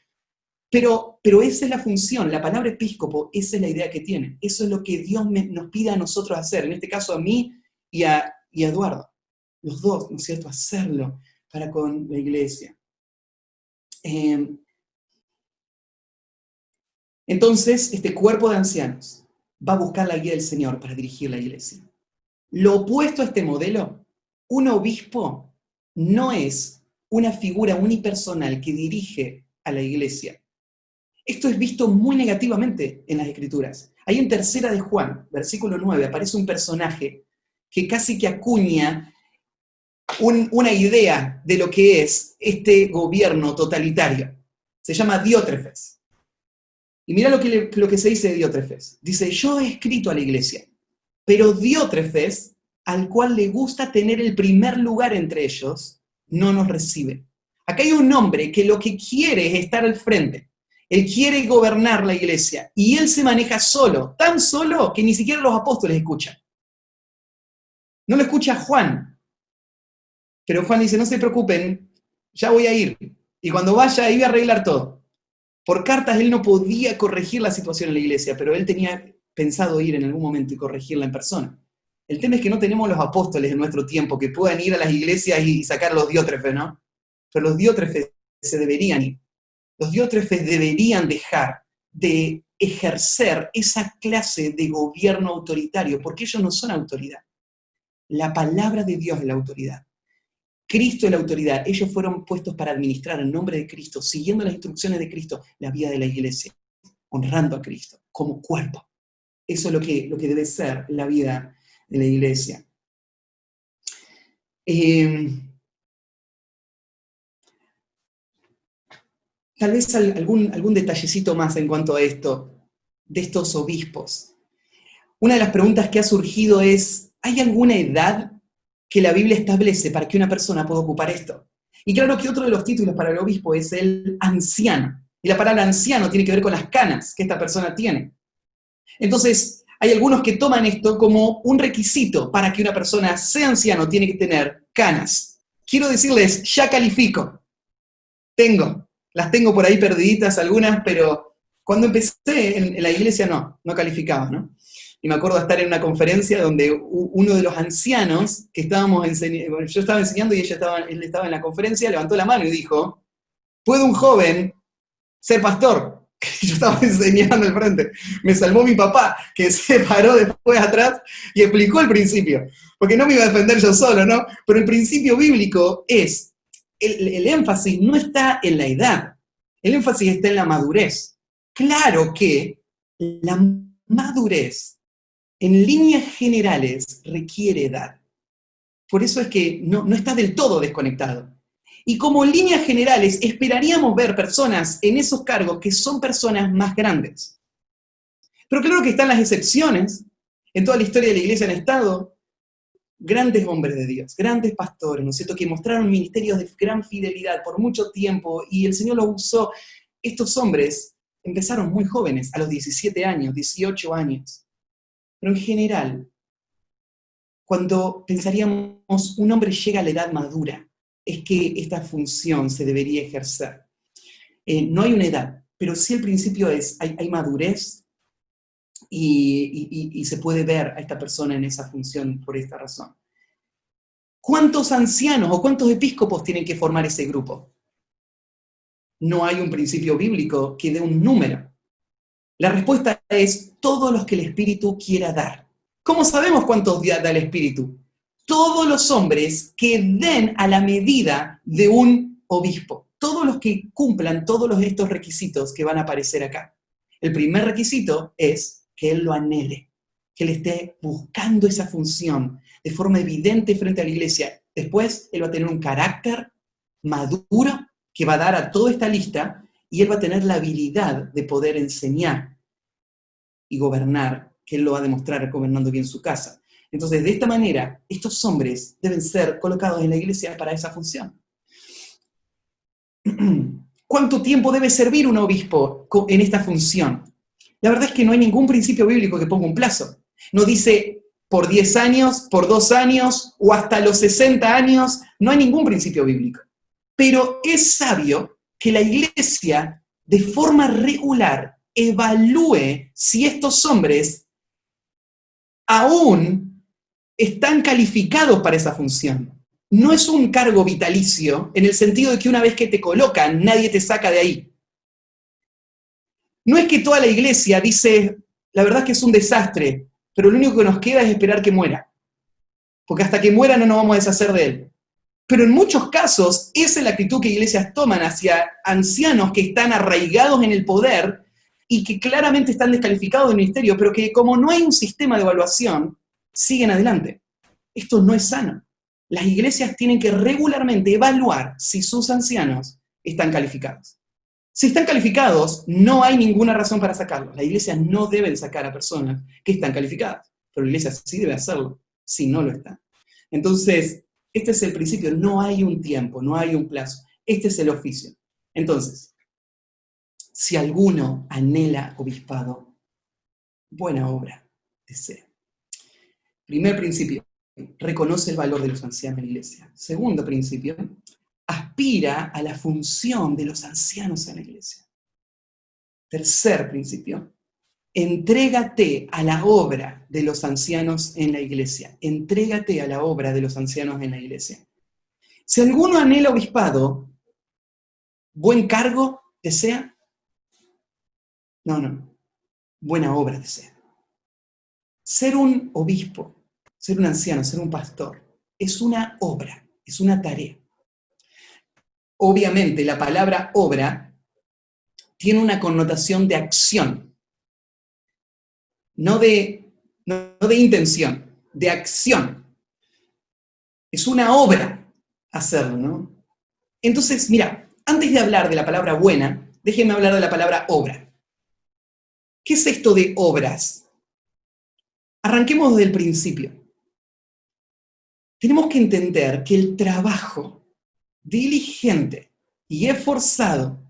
Pero esa es la función, la palabra episcopo, esa es la idea que tiene. Eso es lo que Dios nos pide a nosotros hacer, en este caso a mí y a Eduardo. Los dos, ¿no es cierto?, hacerlo para con la iglesia. Entonces, este cuerpo de ancianos va a buscar la guía del Señor para dirigir la iglesia. Lo opuesto a este modelo, un obispo no es una figura unipersonal que dirige a la iglesia. Esto es visto muy negativamente en las Escrituras. Ahí en 3 de Juan, versículo 9, aparece un personaje que casi que acuña una idea de lo que es este gobierno totalitario. Se llama Diótrefes. Y mira lo que se dice de Diótrefes. Dice, yo he escrito a la iglesia, pero Diótrefes, al cual le gusta tener el primer lugar entre ellos, no nos recibe. Acá hay un hombre que lo que quiere es estar al frente. Él quiere gobernar la iglesia, y él se maneja solo, tan solo que ni siquiera los apóstoles escuchan. No lo escucha Juan, pero Juan dice, no se preocupen, ya voy a ir, y cuando vaya ahí voy a arreglar todo. Por cartas él no podía corregir la situación en la iglesia, pero él tenía pensado ir en algún momento y corregirla en persona. El tema es que no tenemos los apóstoles en nuestro tiempo que puedan ir a las iglesias y sacar los diótrefes, ¿no? Pero los diótrefes se deberían ir. Los diótrefes deberían dejar de ejercer esa clase de gobierno autoritario, porque ellos no son autoridad. La palabra de Dios es la autoridad. Cristo es la autoridad. Ellos fueron puestos para administrar en nombre de Cristo, siguiendo las instrucciones de Cristo, la vida de la iglesia, honrando a Cristo como cuerpo. Eso es lo que debe ser la vida de la iglesia. Tal vez algún detallecito más en cuanto a esto, de estos obispos. Una de las preguntas que ha surgido es, ¿hay alguna edad que la Biblia establece para que una persona pueda ocupar esto? Y claro que otro de los títulos para el obispo es el anciano. Y la palabra anciano tiene que ver con las canas que esta persona tiene. Entonces, hay algunos que toman esto como un requisito para que una persona sea anciano, tiene que tener canas. Quiero decirles, ya califico. Las tengo por ahí perdiditas algunas, pero cuando empecé en la iglesia no calificaba, ¿no? Y me acuerdo de estar en una conferencia donde uno de los ancianos que estábamos enseñando, yo estaba enseñando y él estaba en la conferencia, levantó la mano y dijo, ¿puede un joven ser pastor? Yo estaba enseñando al frente. Me salvó mi papá, que se paró después atrás y explicó el principio. Porque no me iba a defender yo solo, ¿no? Pero el principio bíblico es, el énfasis no está en la edad, el énfasis está en la madurez. Claro que la madurez, en líneas generales, requiere edad. Por eso es que no está del todo desconectado. Y como en líneas generales, esperaríamos ver personas en esos cargos que son personas más grandes. Pero claro que están las excepciones. En toda la historia de la iglesia han estado grandes hombres de Dios, grandes pastores, ¿no es cierto?, que mostraron ministerios de gran fidelidad por mucho tiempo, y el Señor los usó. Estos hombres empezaron muy jóvenes, a los 17 años, 18 años. Pero en general, cuando pensaríamos un hombre llega a la edad madura, es que esta función se debería ejercer. No hay una edad, pero sí el principio es, hay madurez y se puede ver a esta persona en esa función por esta razón. ¿Cuántos ancianos o cuántos episcopos tienen que formar ese grupo? No hay un principio bíblico que dé un número. La respuesta es todos los que el Espíritu quiera dar. ¿Cómo sabemos cuántos da el Espíritu? Todos los hombres que den a la medida de un obispo. todos los que cumplan todos estos requisitos que van a aparecer acá. El primer requisito es que él lo anhele, que él esté buscando esa función de forma evidente frente a la iglesia. Después, él va a tener un carácter maduro que va a dar a toda esta lista, y él va a tener la habilidad de poder enseñar y gobernar, que él lo va a demostrar gobernando bien su casa. Entonces, de esta manera, estos hombres deben ser colocados en la iglesia para esa función. ¿Cuánto tiempo debe servir un obispo en esta función? La verdad es que no hay ningún principio bíblico que ponga un plazo. No dice por 10 años, por 2 años o hasta los 60 años. No hay ningún principio bíblico. Pero es sabio que la iglesia, de forma regular, evalúe si estos hombres aún están calificados para esa función. No es un cargo vitalicio, en el sentido de que una vez que te colocan, nadie te saca de ahí. No es que toda la iglesia dice, la verdad es que es un desastre, pero lo único que nos queda es esperar que muera. Porque hasta que muera no nos vamos a deshacer de él. Pero en muchos casos, esa es la actitud que iglesias toman hacia ancianos que están arraigados en el poder y que claramente están descalificados del ministerio, pero que como no hay un sistema de evaluación, siguen adelante. Esto no es sano. Las iglesias tienen que regularmente evaluar si sus ancianos están calificados. Si están calificados, no hay ninguna razón para sacarlos. Las iglesias no deben sacar a personas que están calificadas, pero la iglesia sí debe hacerlo, si no lo están. Entonces, este es el principio, no hay un tiempo, no hay un plazo. Este es el oficio. Entonces, si alguno anhela obispado, buena obra desea. Primer principio, reconoce el valor de los ancianos en la iglesia. Segundo principio, aspira a la función de los ancianos en la iglesia. Tercer principio, entrégate a la obra de los ancianos en la iglesia. Entrégate a la obra de los ancianos en la iglesia. Si alguno anhela obispado, ¿buen cargo desea? No. Buena obra desea. Ser un obispo, ser un anciano, ser un pastor, es una obra, es una tarea. Obviamente, la palabra obra tiene una connotación de acción, no de intención, de acción. Es una obra hacerlo, ¿no? Entonces, mira, antes de hablar de la palabra buena, déjenme hablar de la palabra obra. ¿Qué es esto de obras? Arranquemos desde el principio. Tenemos que entender que el trabajo diligente y esforzado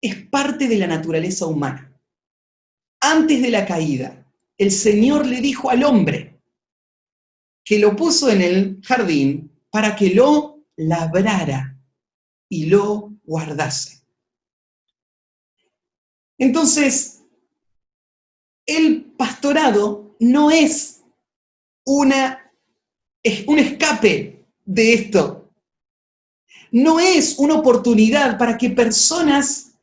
es parte de la naturaleza humana. Antes de la caída, el Señor le dijo al hombre que lo puso en el jardín para que lo labrara y lo guardase. Entonces, el pastorado no es un escape de esto. No es una oportunidad para que personas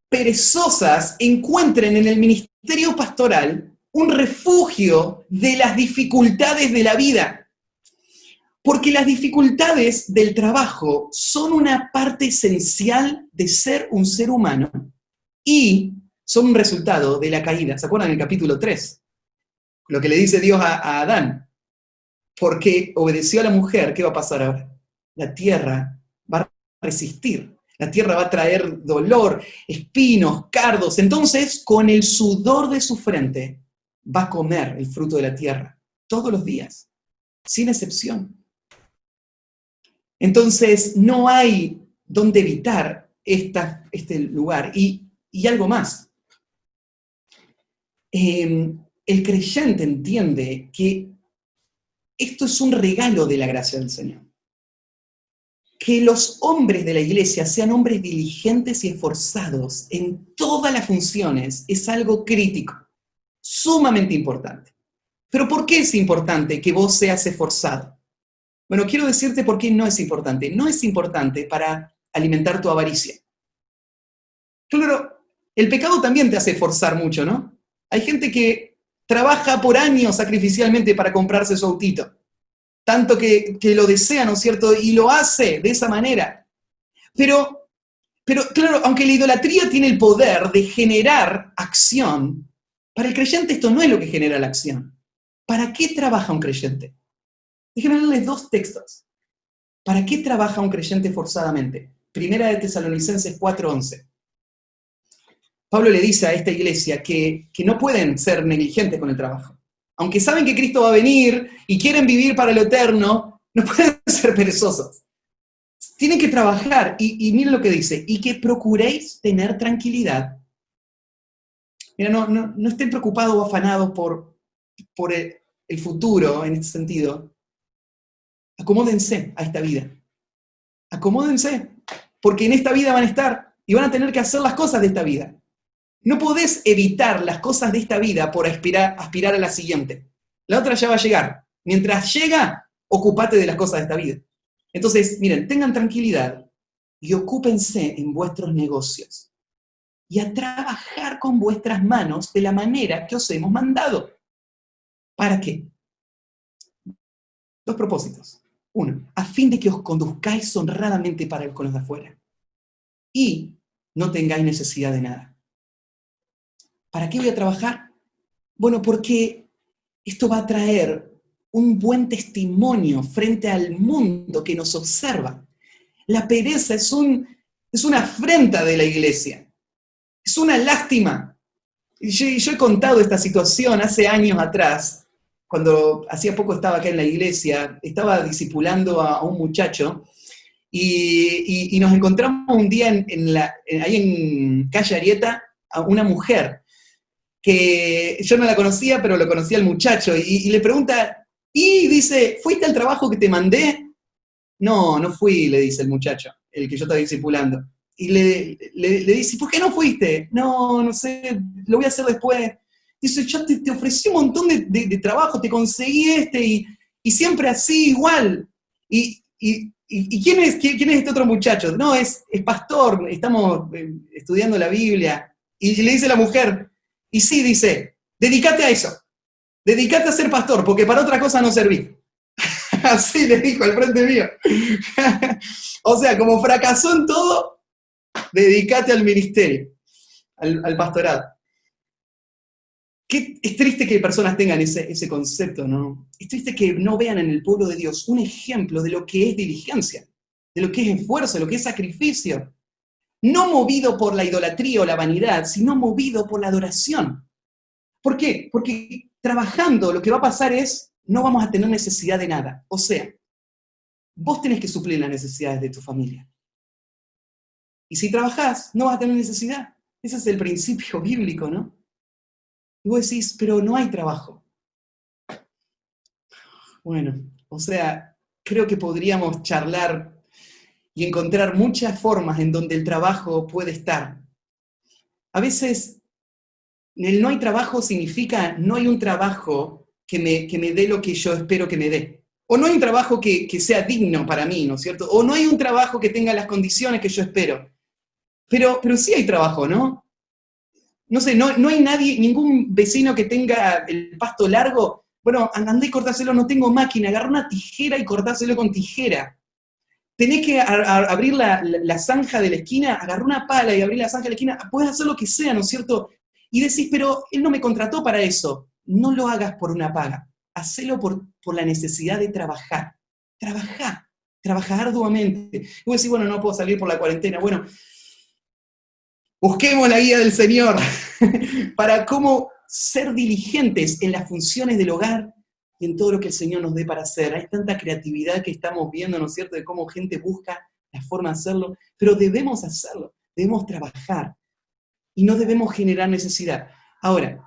perezosas encuentren en el ministerio pastoral un refugio de las dificultades de la vida. Porque las dificultades del trabajo son una parte esencial de ser un ser humano y son un resultado de la caída. ¿Se acuerdan del capítulo 3? Lo que le dice Dios a Adán. Porque obedeció a la mujer, ¿qué va a pasar ahora? La tierra va a resistir. La tierra va a traer dolor, espinos, cardos. Entonces, con el sudor de su frente, va a comer el fruto de la tierra. Todos los días, sin excepción. Entonces, no hay dónde evitar este lugar. Y algo más. El creyente entiende que esto es un regalo de la gracia del Señor. Que los hombres de la iglesia sean hombres diligentes y esforzados en todas las funciones es algo crítico, sumamente importante. ¿Pero por qué es importante que vos seas esforzado? Bueno, quiero decirte por qué no es importante. No es importante para alimentar tu avaricia. Claro, el pecado también te hace esforzar mucho, ¿no? Hay gente que trabaja por años sacrificialmente para comprarse su autito. Tanto que lo desea, ¿no es cierto? Y lo hace de esa manera. Pero Pero claro, aunque la idolatría tiene el poder de generar acción, para el creyente esto no es lo que genera la acción. ¿Para qué trabaja un creyente? Déjenme leerles 2 textos. ¿Para qué trabaja un creyente forzadamente? Primera de Tesalonicenses 4:11. Pablo le dice a esta iglesia que no pueden ser negligentes con el trabajo. Aunque saben que Cristo va a venir y quieren vivir para lo eterno, no pueden ser perezosos. Tienen que trabajar, y miren lo que dice, y que procuréis tener tranquilidad. Mira, no estén preocupados o afanados por el futuro en este sentido. Acomódense a esta vida. Acomódense, porque en esta vida van a estar y van a tener que hacer las cosas de esta vida. No podés evitar las cosas de esta vida por aspirar a la siguiente. La otra ya va a llegar. Mientras llega, ocúpate de las cosas de esta vida. Entonces, miren, tengan tranquilidad y ocúpense en vuestros negocios y a trabajar con vuestras manos de la manera que os hemos mandado. ¿Para qué? 2 propósitos. 1, a fin de que os conduzcáis honradamente con los de afuera y no tengáis necesidad de nada. ¿Para qué voy a trabajar? Bueno, porque esto va a traer un buen testimonio frente al mundo que nos observa. La pereza es una afrenta de la iglesia. Es una lástima. Y yo he contado esta situación hace años atrás, cuando hacía poco estaba acá en la iglesia, estaba discipulando a un muchacho, y nos encontramos un día ahí en Calle Arieta a una mujer, que yo no la conocía, pero lo conocía el muchacho, y le pregunta, y dice, ¿fuiste al trabajo que te mandé? No fui, le dice el muchacho, el que yo estaba discipulando. Y le dice, ¿por qué no fuiste? No sé, lo voy a hacer después. Dice, yo te ofrecí un montón de trabajo, te conseguí y siempre así, igual. ¿Y quién es este otro muchacho? No, es pastor, estamos estudiando la Biblia. Y le dice la mujer, y sí, dice, dedícate a eso, dedícate a ser pastor, porque para otra cosa no serví. Así le dijo al frente mío. O sea, como fracasó en todo, dedícate al ministerio, al pastorado. Es triste que personas tengan ese concepto, ¿no? Es triste que no vean en el pueblo de Dios un ejemplo de lo que es diligencia, de lo que es esfuerzo, de lo que es sacrificio. No movido por la idolatría o la vanidad, sino movido por la adoración. ¿Por qué? Porque trabajando lo que va a pasar es, no vamos a tener necesidad de nada. O sea, vos tenés que suplir las necesidades de tu familia. Y si trabajás, no vas a tener necesidad. Ese es el principio bíblico, ¿no? Y vos decís, pero no hay trabajo. Bueno, o sea, creo que podríamos charlar y encontrar muchas formas en donde el trabajo puede estar. A veces, el no hay trabajo significa no hay un trabajo que me dé lo que yo espero que me dé. O no hay un trabajo que sea digno para mí, ¿no es cierto? O no hay un trabajo que tenga las condiciones que yo espero. Pero sí hay trabajo, ¿no? No sé, no hay nadie, ningún vecino que tenga el pasto largo. Bueno, andá y cortáselo, no tengo máquina, agarra una tijera y cortáselo con tijera. Tenés que abrir la zanja de la esquina, agarrar una pala y abrir la zanja de la esquina, puedes hacer lo que sea, ¿no es cierto? Y decís, pero él no me contrató para eso. No lo hagas por una paga, hacelo por la necesidad de trabajar. Trabajar arduamente. Y vos decís, bueno, no puedo salir por la cuarentena. Bueno, busquemos la guía del Señor para cómo ser diligentes en las funciones del hogar y en todo lo que el Señor nos dé para hacer. Hay tanta creatividad que estamos viendo, ¿no es cierto?, de cómo gente busca la forma de hacerlo, pero debemos hacerlo, debemos trabajar y no debemos generar necesidad. Ahora,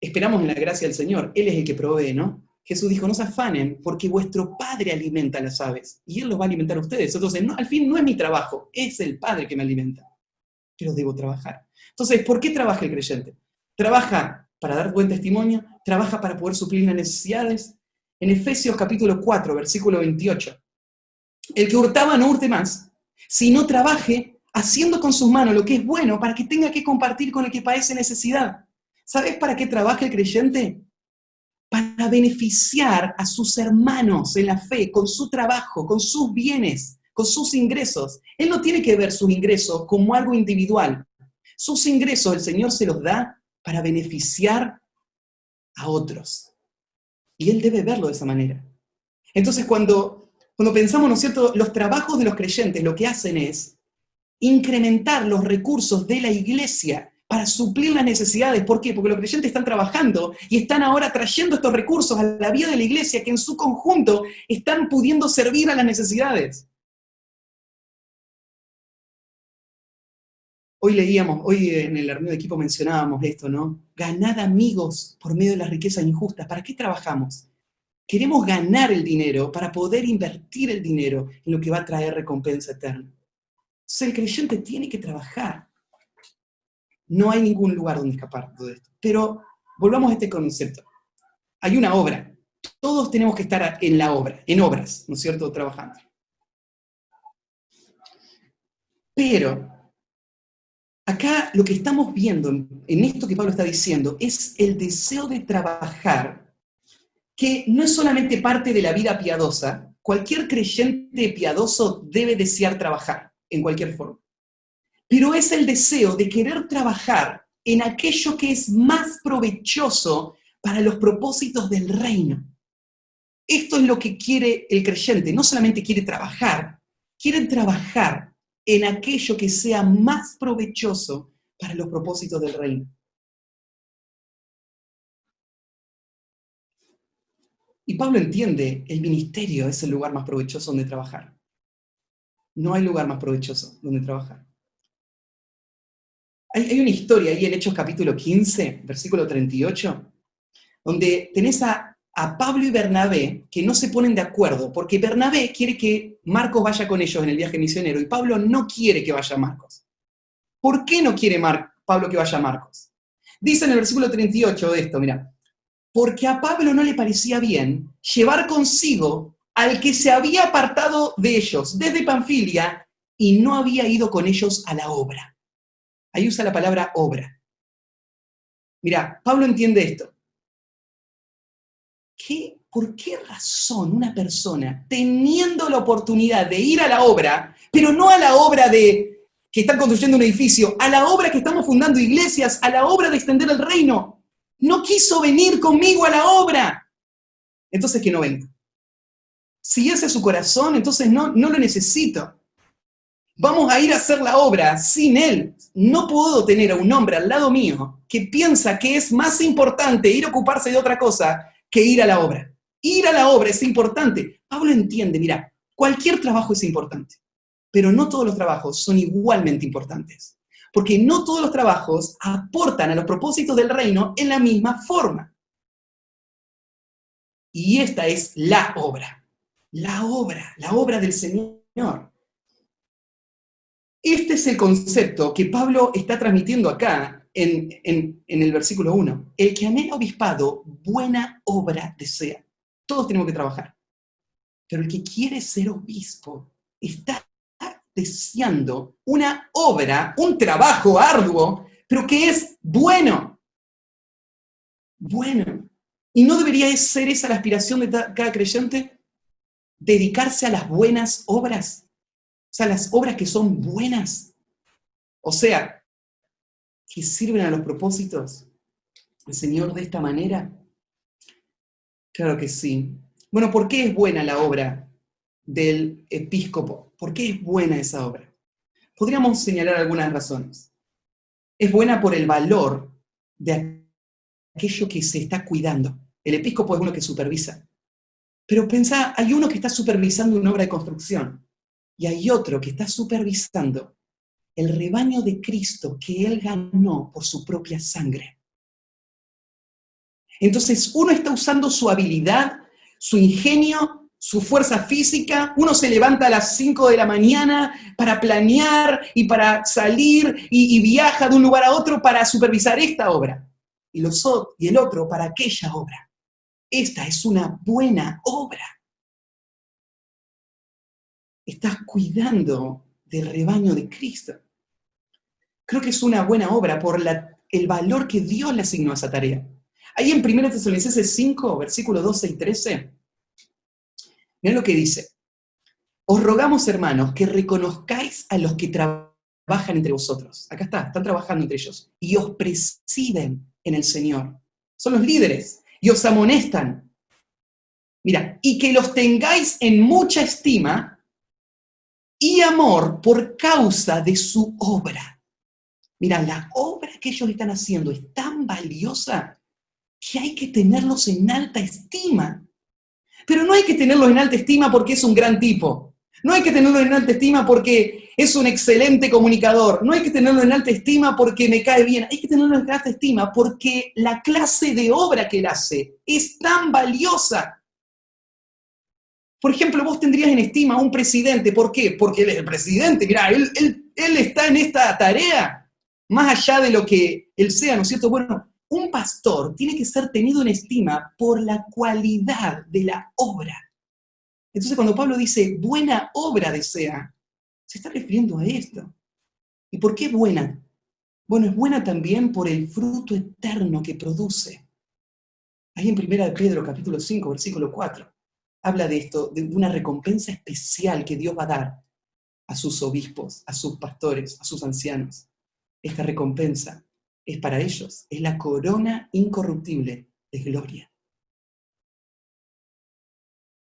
esperamos en la gracia del Señor, Él es el que provee, ¿no? Jesús dijo, no se afanen, porque vuestro Padre alimenta a las aves, y Él los va a alimentar a ustedes. Entonces, al fin no es mi trabajo, es el Padre que me alimenta. Pero debo trabajar. Entonces, ¿por qué trabaja el creyente? Trabaja para dar buen testimonio, trabaja para poder suplir las necesidades. En Efesios capítulo 4, versículo 28, el que hurtaba no hurte más, sino trabaje haciendo con sus manos lo que es bueno para que tenga que compartir con el que padece necesidad. ¿Sabes para qué trabaja el creyente? Para beneficiar a sus hermanos en la fe, con su trabajo, con sus bienes, con sus ingresos. Él no tiene que ver sus ingresos como algo individual. Sus ingresos el Señor se los da para beneficiar a otros. Y Él debe verlo de esa manera. Entonces, cuando pensamos, ¿no es cierto?, los trabajos de los creyentes lo que hacen es incrementar los recursos de la iglesia para suplir las necesidades. ¿Por qué? Porque los creyentes están trabajando y están ahora trayendo estos recursos a la vida de la iglesia que en su conjunto están pudiendo servir a las necesidades. Hoy en el reunión de equipo mencionábamos esto, ¿no? Ganad amigos por medio de las riquezas injustas. ¿Para qué trabajamos? Queremos ganar el dinero para poder invertir el dinero en lo que va a traer recompensa eterna. Entonces el creyente tiene que trabajar. No hay ningún lugar donde escapar de todo esto. Pero volvamos a este concepto. Hay una obra. Todos tenemos que estar en la obra, en obras, ¿no es cierto?, trabajando. Pero acá lo que estamos viendo en esto que Pablo está diciendo es el deseo de trabajar, que no es solamente parte de la vida piadosa. Cualquier creyente piadoso debe desear trabajar en cualquier forma. Pero es el deseo de querer trabajar en aquello que es más provechoso para los propósitos del reino. Esto es lo que quiere el creyente. No solamente quiere trabajar en aquello que sea más provechoso para los propósitos del reino. Y Pablo entiende, el ministerio es el lugar más provechoso donde trabajar. No hay lugar más provechoso donde trabajar. Hay una historia ahí en Hechos capítulo 15, versículo 38, donde tenés a Pablo y Bernabé que no se ponen de acuerdo, porque Bernabé quiere que Marcos vaya con ellos en el viaje misionero y Pablo no quiere que vaya Marcos. ¿Por qué no quiere Pablo que vaya Marcos? Dice en el versículo 38 de esto, mira, porque a Pablo no le parecía bien llevar consigo al que se había apartado de ellos desde Panfilia y no había ido con ellos a la obra. Ahí usa la palabra obra. Mira, Pablo entiende esto. ¿Por qué razón una persona, teniendo la oportunidad de ir a la obra, pero no a la obra de que están construyendo un edificio, a la obra que estamos fundando iglesias, a la obra de extender el reino, no quiso venir conmigo a la obra? Entonces que no venga. Si ese es su corazón, entonces no lo necesito. Vamos a ir a hacer la obra sin él. No puedo tener a un hombre al lado mío que piensa que es más importante ir a ocuparse de otra cosa que ir a la obra. Ir a la obra es importante. Pablo entiende, mira, cualquier trabajo es importante, pero no todos los trabajos son igualmente importantes, porque no todos los trabajos aportan a los propósitos del reino en la misma forma. Y esta es la obra del Señor. Este es el concepto que Pablo está transmitiendo acá en el versículo 1. El que anhela obispado, buena obra desea. Todos tenemos que trabajar. Pero el que quiere ser obispo está deseando una obra, un trabajo arduo, pero que es bueno. Bueno. ¿Y no debería ser esa la aspiración de cada creyente? Dedicarse a las buenas obras. O sea, las obras que son buenas. O sea, que sirven a los propósitos del Señor de esta manera. Claro que sí. Bueno, ¿por qué es buena la obra del episcopo? ¿Por qué es buena esa obra? Podríamos señalar algunas razones. Es buena por el valor de aquello que se está cuidando. El episcopo es uno que supervisa. Pero pensá, hay uno que está supervisando una obra de construcción y hay otro que está supervisando el rebaño de Cristo que Él ganó por su propia sangre. Entonces, uno está usando su habilidad, su ingenio, su fuerza física. Uno se levanta a las 5 de la mañana para planear y para salir y viaja de un lugar a otro para supervisar esta obra. Y el otro para aquella obra. Esta es una buena obra. Estás cuidando del rebaño de Cristo. Creo que es una buena obra por el valor que Dios le asignó a esa tarea. Ahí en 1 Tesalonicenses 5, versículos 12 y 13, miren lo que dice. os rogamos, hermanos, que reconozcáis a los que trabajan entre vosotros. Acá están trabajando entre ellos. Y os presiden en el Señor. Son los líderes. Y os amonestan. Mira, y que los tengáis en mucha estima y amor por causa de su obra. Mira, la obra que ellos están haciendo es tan valiosa que hay que tenerlos en alta estima. Pero no hay que tenerlos en alta estima porque es un gran tipo. No hay que tenerlo en alta estima porque es un excelente comunicador. No hay que tenerlo en alta estima porque me cae bien. Hay que tenerlo en alta estima porque la clase de obra que él hace es tan valiosa. Por ejemplo, vos tendrías en estima a un presidente. ¿Por qué? Porque él es el presidente. Mirá, él está en esta tarea, más allá de lo que él sea, ¿no es cierto? Bueno, un pastor tiene que ser tenido en estima por la cualidad de la obra. Entonces, cuando Pablo dice, buena obra desea, se está refiriendo a esto. ¿Y por qué buena? Bueno, es buena también por el fruto eterno que produce. Ahí en 1 de Pedro, capítulo 5, versículo 4, habla de esto, de una recompensa especial que Dios va a dar a sus obispos, a sus pastores, a sus ancianos. Esta recompensa es para ellos, es la corona incorruptible de gloria.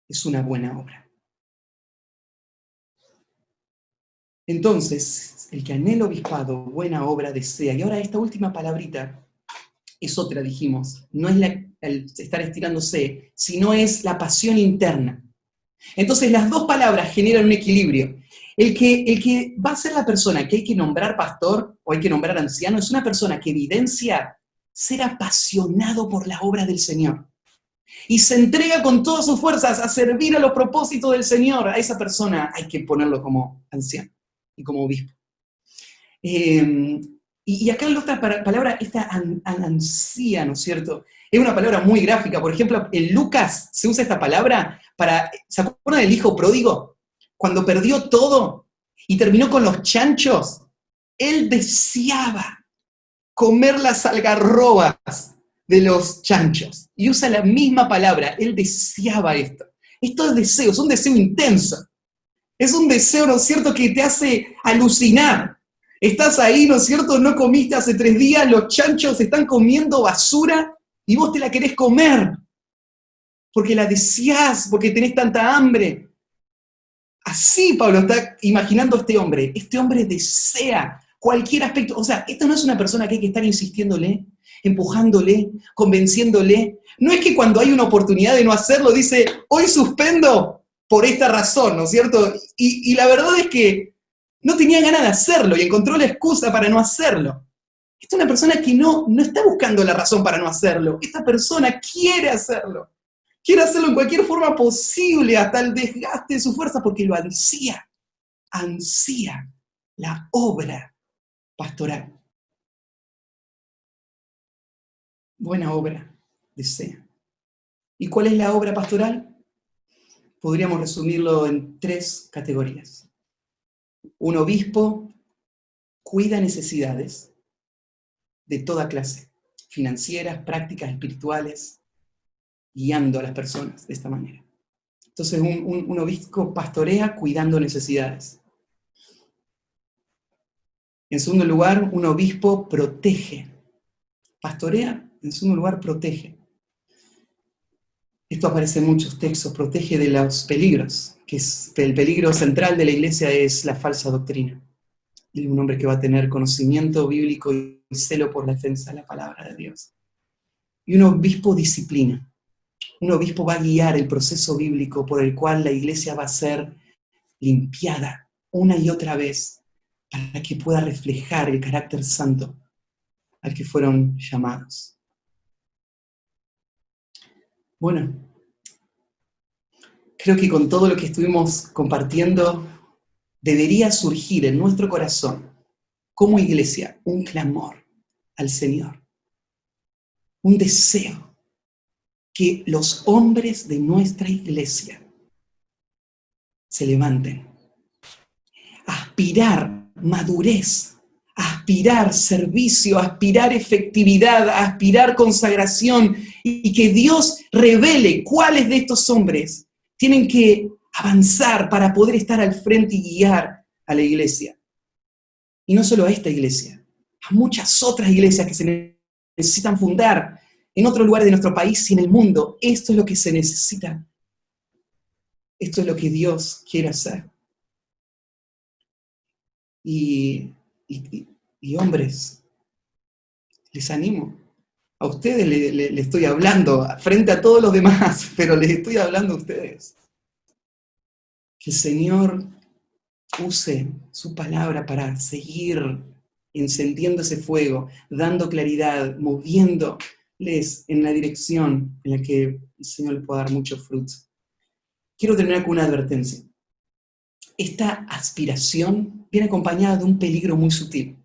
Es una buena obra. Entonces, el que anhela obispado, buena obra desea. Y ahora esta última palabrita es otra, dijimos. No es el estar estirándose, sino es la pasión interna. Entonces, las dos palabras generan un equilibrio. El que va a ser la persona que hay que nombrar pastor o hay que nombrar anciano es una persona que evidencia ser apasionado por la obra del Señor. Y se entrega con todas sus fuerzas a servir a los propósitos del Señor. A esa persona hay que ponerlo como anciano y como obispo. Y acá la otra palabra, esta ansía, ¿no es cierto? Es una palabra muy gráfica. Por ejemplo, en Lucas se usa esta palabra para, ¿se acuerdan del hijo pródigo? Cuando perdió todo y terminó con los chanchos, él deseaba comer las algarrobas de los chanchos. Y usa la misma palabra, él deseaba esto. Esto es deseo, es un deseo intenso. Es un deseo, ¿no es cierto?, que te hace alucinar. Estás ahí, ¿no es cierto?, no comiste hace 3 días, los chanchos están comiendo basura y vos te la querés comer. Porque la deseás, porque tenés tanta hambre. Así Pablo está imaginando a este hombre. Este hombre desea cualquier aspecto. O sea, esta no es una persona que hay que estar insistiéndole, empujándole, convenciéndole. No es que cuando hay una oportunidad de no hacerlo, dice, hoy suspendo por esta razón, ¿no es cierto? Y la verdad es que no tenía ganas de hacerlo y encontró la excusa para no hacerlo. Esta es una persona que no está buscando la razón para no hacerlo. Esta persona quiere hacerlo. Quiere hacerlo en cualquier forma posible, hasta el desgaste de su fuerza, porque lo ansía la obra pastoral. Buena obra desea. ¿Y cuál es la obra pastoral? Podríamos resumirlo en 3 categorías. Un obispo cuida necesidades de toda clase, financieras, prácticas, espirituales, guiando a las personas de esta manera. Entonces, un obispo pastorea cuidando necesidades. En segundo lugar, un obispo protege. Pastorea, en segundo lugar, protege. Esto aparece en muchos textos, protege de los peligros, que es el peligro central de la iglesia es la falsa doctrina. Y un hombre que va a tener conocimiento bíblico y celo por la defensa de la palabra de Dios. Y un obispo disciplina. Un obispo va a guiar el proceso bíblico por el cual la iglesia va a ser limpiada una y otra vez para que pueda reflejar el carácter santo al que fueron llamados. Bueno, creo que con todo lo que estuvimos compartiendo, debería surgir en nuestro corazón, como iglesia, un clamor al Señor, un deseo que los hombres de nuestra iglesia se levanten, aspirar madurez, aspirar servicio, aspirar efectividad, aspirar consagración, y que Dios revele cuáles de estos hombres tienen que avanzar para poder estar al frente y guiar a la iglesia. Y no solo a esta iglesia, a muchas otras iglesias que se necesitan fundar en otros lugares de nuestro país y en el mundo. Esto es lo que se necesita. Esto es lo que Dios quiere hacer. Y hombres, les animo. A ustedes le estoy hablando, frente a todos los demás, pero les estoy hablando a ustedes. Que el Señor use su palabra para seguir encendiendo ese fuego, dando claridad, moviéndoles en la dirección en la que el Señor les pueda dar mucho fruto. Quiero terminar con una advertencia. Esta aspiración viene acompañada de un peligro muy sutil.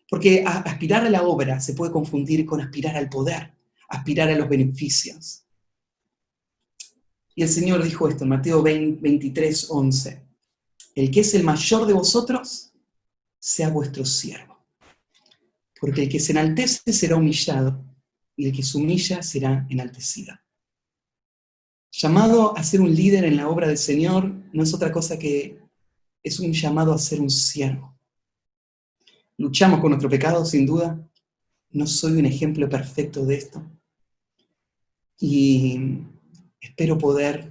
Porque aspirar a la obra se puede confundir con aspirar al poder, aspirar a los beneficios. Y el Señor dijo esto en Mateo 23, 11. El que es el mayor de vosotros, sea vuestro siervo. Porque el que se enaltece será humillado, y el que se humilla será enaltecido. Llamado a ser un líder en la obra del Señor no es otra cosa que es un llamado a ser un siervo. Luchamos con nuestro pecado, sin duda. No soy un ejemplo perfecto de esto. Y espero poder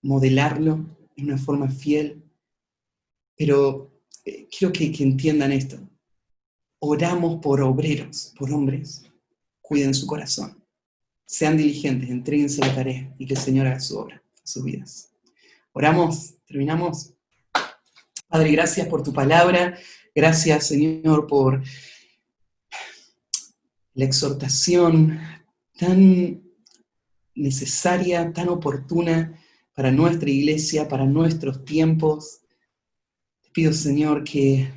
modelarlo de una forma fiel. Pero quiero que entiendan esto. Oramos por obreros, por hombres. Cuiden su corazón. Sean diligentes, entréguense a la tarea y que el Señor haga su obra, sus vidas. Oramos, terminamos. Padre, gracias por tu palabra. Gracias, Señor, por la exhortación tan necesaria, tan oportuna para nuestra iglesia, para nuestros tiempos. Te pido, Señor, que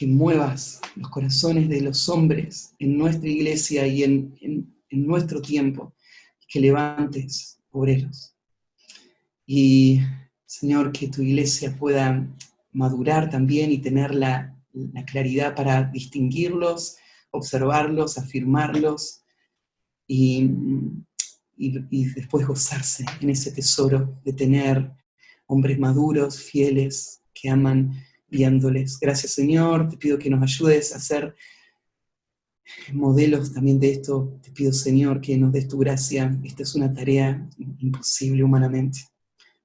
muevas los corazones de los hombres en nuestra iglesia y en nuestro tiempo, que levantes obreros. Y, Señor, que tu iglesia pueda madurar también y tener la claridad para distinguirlos, observarlos, afirmarlos y después gozarse en ese tesoro de tener hombres maduros, fieles, que aman viéndoles. Gracias, Señor, te pido que nos ayudes a ser modelos también de esto. Te pido, Señor, que nos des tu gracia. Esta es una tarea imposible humanamente.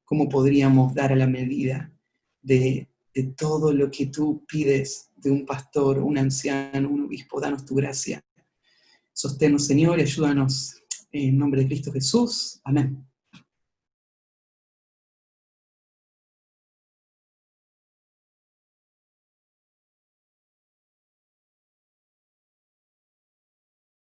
¿Cómo podríamos dar a la medida de todo lo que tú pides de un pastor, un anciano, un obispo? Danos tu gracia. Sosténnos, Señor, y ayúdanos en nombre de Cristo Jesús. Amén.